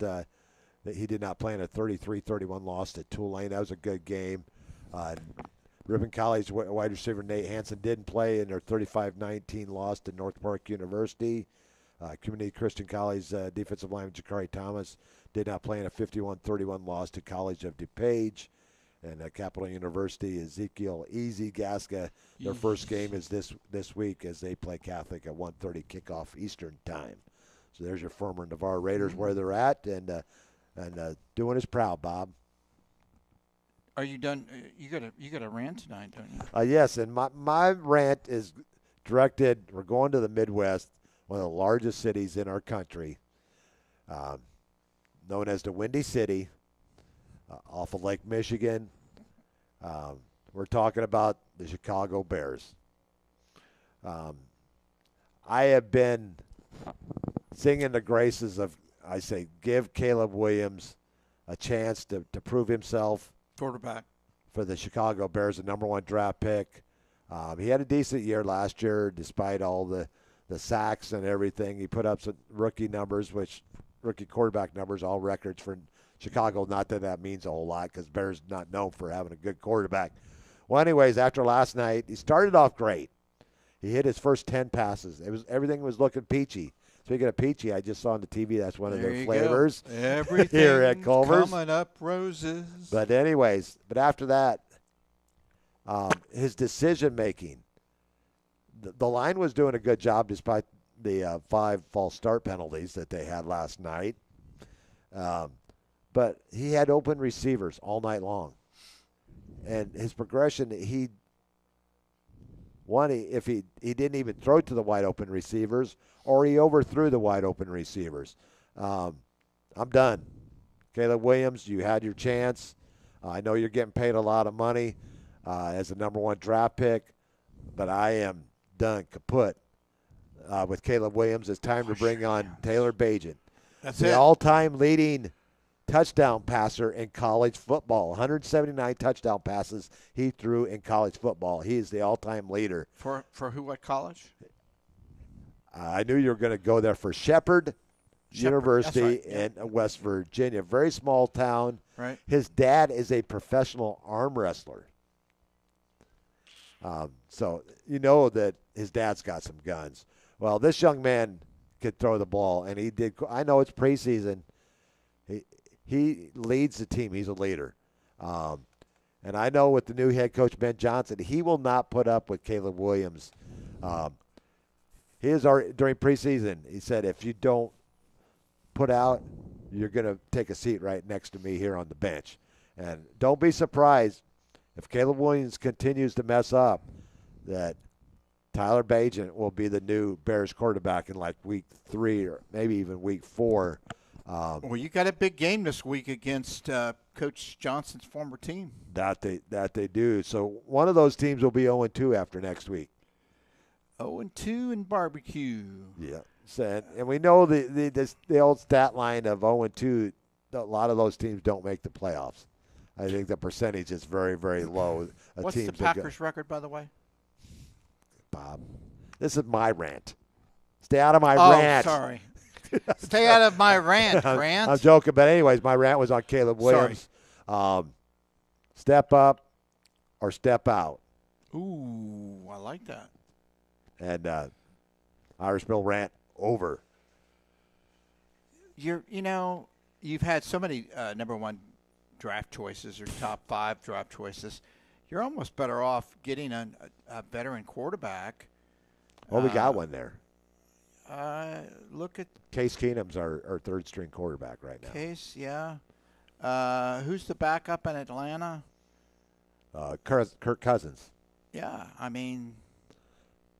He did not play in a 33-31 loss to Tulane. That was a good game. Ripon College wide receiver Nate Hansen didn't play in their 35-19 loss to North Park University. Community Christian College defensive lineman Jakari Thomas did not play in a 51-31 loss to College of DuPage. And Capital University, Ezekiel Easy Gasca, their first game is this week as they play Catholic at 1:30 kickoff Eastern time. So there's your former Navarre Raiders where they're at, and doing us proud, Bob. Are you done? You got a rant tonight, don't you? Yes, and my rant is directed. We're going to the Midwest, one of the largest cities in our country, known as the Windy City, off of Lake Michigan. We're talking about the Chicago Bears. I have been singing the graces of, I say, give Caleb Williams a chance to prove himself. Quarterback for the Chicago Bears, the #1 draft pick. He had a decent year last year despite all the sacks and everything. He put up some rookie quarterback numbers, all records for Chicago. Not that means a whole lot because Bears not known for having a good quarterback. Well, anyways, after last night, he started off great. He hit his first 10 passes. Everything was looking peachy. Speaking of peachy, I just saw on the TV that's one of their flavors here at Culver's. Coming up roses. But anyways, after that, his decision making, the line was doing a good job despite the 5 false start penalties that they had last night. But he had open receivers all night long, and his progression, if he didn't even throw to the wide open receivers, or he overthrew the wide open receivers. I'm done. Caleb Williams, you had your chance. I know you're getting paid a lot of money as a #1 draft pick, but I am done kaput with Caleb Williams. It's time to bring on Taylor Bagent. That's the it. all-time leading touchdown passer in college football. 179 touchdown passes he threw in college football. He is the all-time leader. For who? What college? I knew you were going to go there for Shepherd University in West Virginia. Very small town. Right. His dad is a professional arm wrestler. So you know that his dad's got some guns. Well, this young man could throw the ball, and he did. I know it's preseason. He leads the team. He's a leader. And I know with the new head coach, Ben Johnson, he will not put up with Caleb Williams. During preseason, he said, if you don't put out, you're going to take a seat right next to me here on the bench. And don't be surprised if Caleb Williams continues to mess up, that Tyler Bagent will be the new Bears quarterback in like week 3 or maybe even week 4. Well, you got a big game this week against Coach Johnson's former team. That they do. So one of those teams will be 0-2 after next week. 0-2 in barbecue. Yeah. So, and we know the old stat line of 0-2, a lot of those teams don't make the playoffs. I think the percentage is very, very low. What's the Packers' record, by the way? Bob, this is my rant. Stay out of my rant. Oh, sorry. Stay out of my rant, Grant. I'm joking, but anyways, my rant was on Caleb Williams. Step up or step out. Ooh, I like that. And Irish Mill rant over. You've had so many number 1 draft choices or top 5 draft choices. You're almost better off getting a veteran quarterback. Well, we got one there. Look at Case Keenum's our third-string quarterback right now. Case, yeah. Who's the backup in Atlanta? Kirk Cousins. Yeah, I mean,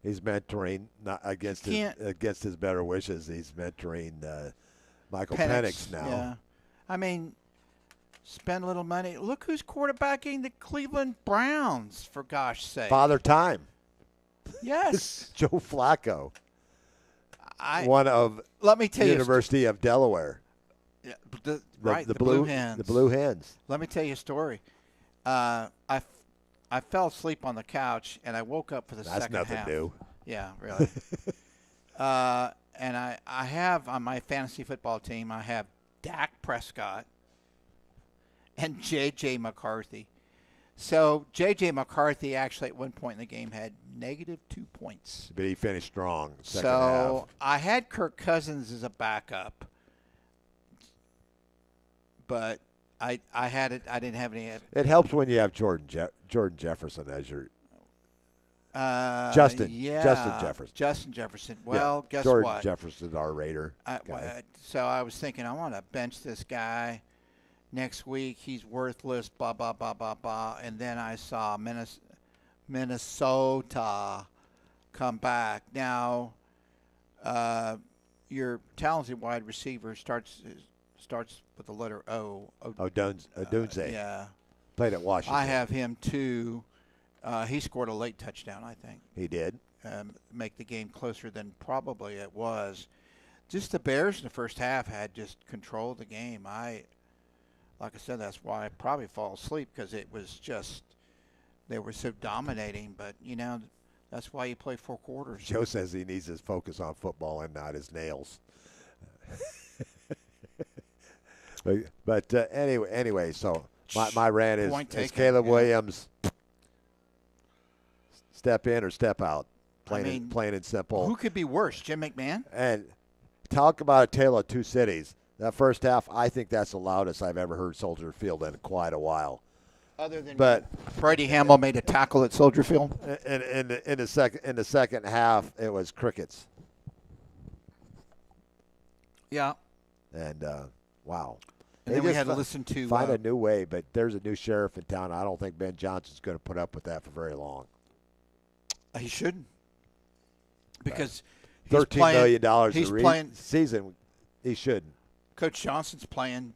he's mentoring not against his better wishes. He's mentoring Michael Penix now. Yeah, I mean, spend a little money. Look who's quarterbacking the Cleveland Browns, for gosh sake. Father Time. Yes. Joe Flacco. One of let me tell University of Delaware. Yeah, the Blue Hens. The Blue Hens. Let me tell you a story. I fell asleep on the couch and I woke up for the second half. That's nothing new. Yeah, really. And I have on my fantasy football team, I have Dak Prescott and J.J. McCarthy. So J.J. McCarthy actually at one point in the game had -2 points. But he finished strong second half. So I had Kirk Cousins as a backup, but I had it. I didn't have any. It helps when you have Jordan Jefferson as your Justin Jefferson. Justin Jefferson. Well, guess Jordan what? Jefferson's our Raider. So I was thinking I want to bench this guy. Next week, he's worthless, blah, blah, blah, blah, blah. And then I saw Minnesota come back. Now, your talented wide receiver starts with the letter O. Odunze. Yeah. Played at Washington. I have him, too. He scored a late touchdown, I think. He did. Make the game closer than probably it was. Just the Bears in the first half had just control of the game. Like I said, that's why I probably fall asleep, because it was just they were so dominating. But, that's why you play 4 quarters. Joe says he needs his focus on football and not his nails. but anyway, so my rant is Caleb Williams, step in or step out, plain and simple. Who could be worse, Jim McMahon? And talk about a tale of two cities. That first half, I think that's the loudest I've ever heard Soldier Field in quite a while. Other than Brady Hamill made a tackle at Soldier Field. In the second half, it was crickets. Yeah. And wow. And then we had to listen to find a new way, but there's a new sheriff in town. I don't think Ben Johnson's going to put up with that for very long. He shouldn't, because $13 million season. He shouldn't. Coach Johnson's playing.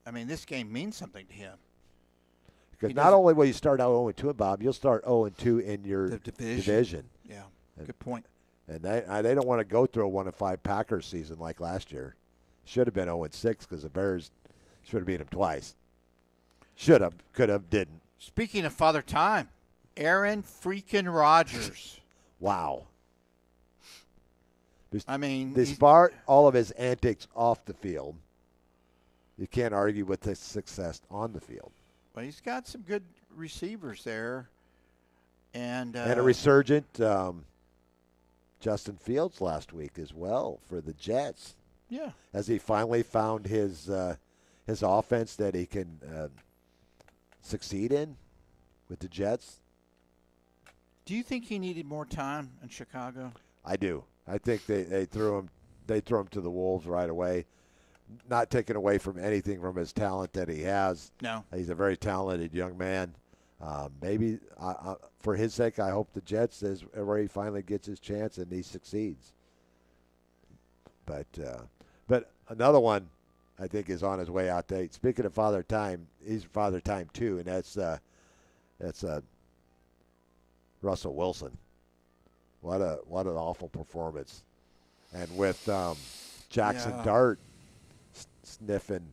I mean, this game means something to him. Because not only will you start out 0-2, Bob, you'll start 0-2 in your division. Yeah, good point. And they don't want to go through a 1-5 Packers season like last year. Should have been 0-6 because the Bears should have beat them twice. Should have, could have, didn't. Speaking of Father Time, Aaron freaking Rodgers. Wow. I mean, despite all of his antics off the field, you can't argue with his success on the field. But he's got some good receivers there. And a resurgent Justin Fields last week as well for the Jets. Yeah. As he finally found his offense that he can succeed in with the Jets. Do you think he needed more time in Chicago? I do. I think they threw him to the wolves right away. Not taking away from anything from his talent that he has. No. He's a very talented young man. Maybe for his sake, I hope the Jets is where he finally gets his chance and he succeeds. But another one I think is on his way out there. Speaking of Father Time, he's Father Time too, and that's Russell Wilson. What an awful performance. And with Jackson Dart sniffing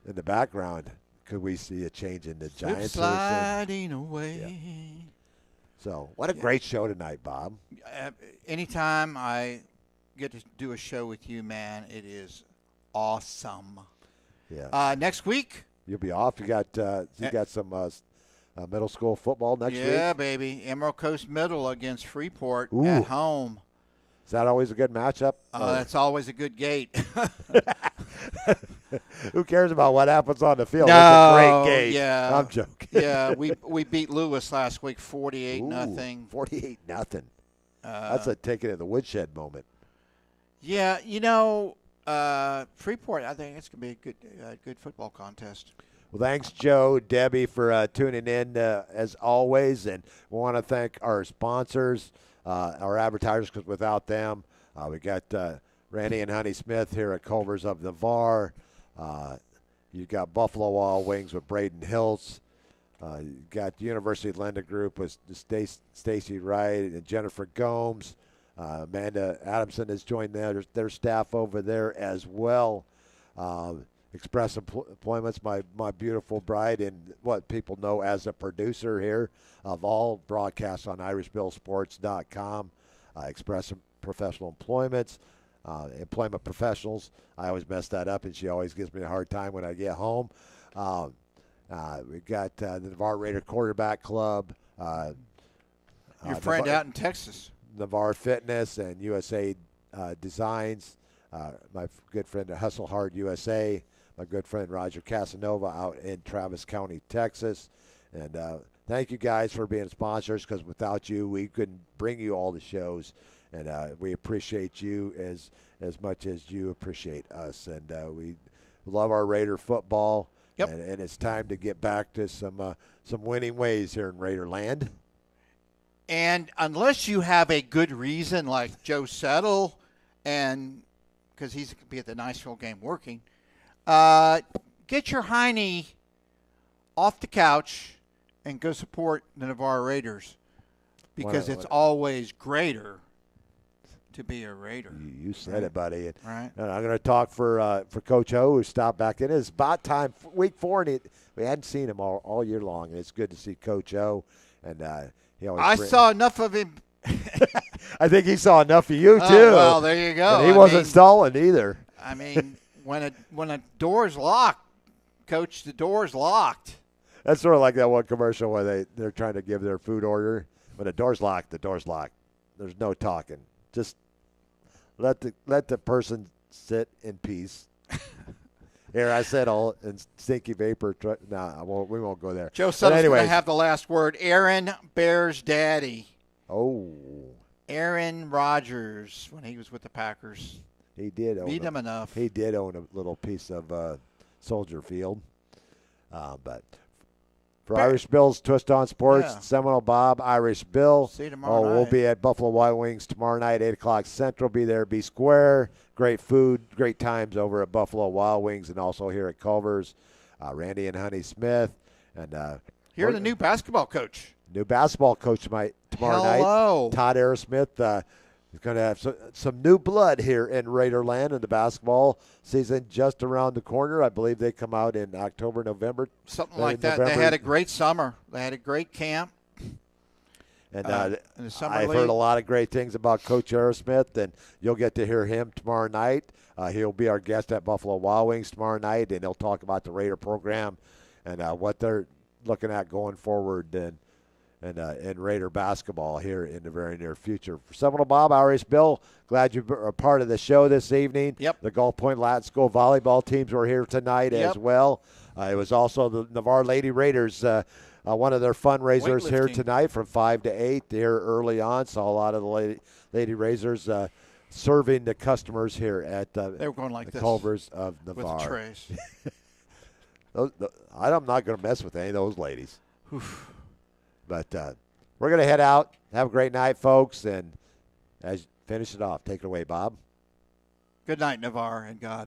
in the background, could we see a change in the Giants? Sliding away. Yeah. So, what a great show tonight, Bob. Anytime I get to do a show with you, man, it is awesome. Yeah. Next week, you'll be off. You got some middle school football next week. Yeah, baby. Emerald Coast Middle against Freeport at home. Is that always a good matchup? That's always a good gate. Who cares about what happens on the field? No, it's a great game. Yeah. I'm joking. Yeah, we beat Lewis last week 48-0. 48-0. That's a take it in the woodshed moment. Yeah, Freeport, I think it's going to be a good football contest. Well, thanks, Joe, Debbie, for tuning in as always. And we want to thank our sponsors, our advertisers, because without them, we got Randy and Honey Smith here at Culver's of Navarre. You got Buffalo Wild Wings with Braden Hills. You got the University of Linda Group with Stacy Wright and Jennifer Gomes. Amanda Adamson has joined their staff over there as well. Express Employment's my beautiful bride and what people know as a producer here of all broadcasts on IrishBillSports.com. Express Professional Employment Professionals. I always mess that up, and she always gives me a hard time when I get home. We got the Navarre Raider Quarterback Club. Your friend out in Texas. Navarre Fitness and USA Designs. My good friend at Hustle Hard USA. My good friend Roger Casanova out in Travis County, Texas. And thank you guys for being sponsors, because without you, we couldn't bring you all the shows. And we appreciate you as much as you appreciate us. And we love our Raider football. Yep. And it's time to get back to some winning ways here in Raider land. And unless you have a good reason, like Joe Settle, and because he's going to be at the Niceville game working, get your hiney off the couch and go support the Navarre Raiders, because it's always greater to be a Raider. You said it, buddy. And, right. And I'm going to talk for Coach O, who stopped back in. It's about time, week 4, and we hadn't seen him all year long, and it's good to see Coach O. And I saw enough of him. I think he saw enough of you too. Well, there you go. But he wasn't stalling either. I mean, when a door's locked, Coach, the door's locked. That's sort of like that one commercial where they're trying to give their food order. When the door's locked, the door's locked. There's no talking. Just let the person sit in peace. Here, I said all in stinky vapor. We won't go there. Joe Suttle's going to have the last word. Aaron Bear's daddy. Oh. Aaron Rodgers, when he was with the Packers. He did own beat him enough. He did own a little piece of Soldier Field. But for Irish Bill's Twist on Sports, Seminole Bob, Irish Bill. See you tomorrow night. We'll be at Buffalo Wild Wings tomorrow night, 8 o'clock Central. Be there, be square. Great food, great times over at Buffalo Wild Wings and also here at Culver's. Randy and Honey Smith. And you're the new basketball coach. New basketball coach tomorrow night. Todd Aerosmith is going to have some new blood here in Raiderland, in the basketball season just around the corner. I believe they come out in October, November. Something like that. November. They had a great summer. They had a great camp. And in the summer I've heard a lot of great things about Coach Aerosmith, and you'll get to hear him tomorrow night. He'll be our guest at Buffalo Wild Wings tomorrow night, and he'll talk about the Raider program and what they're looking at going forward. And and Raider basketball here in the very near future. For Seminole Bob, Irish Bill, glad you are part of the show this evening. Yep. The Gulf Point Latin School volleyball teams were here tonight as well. It was also the Navarre Lady Raiders, one of their fundraisers here Weightlifting. tonight from 5 to 8 here early on. Saw a lot of the Lady Raisers serving the customers here at They were going like the this Culvers of with Navarre. the trays. I'm not going to mess with any of those ladies. But we're going to head out. Have a great night, folks. And as finish it off, take it away, Bob. Good night, Navarre and God.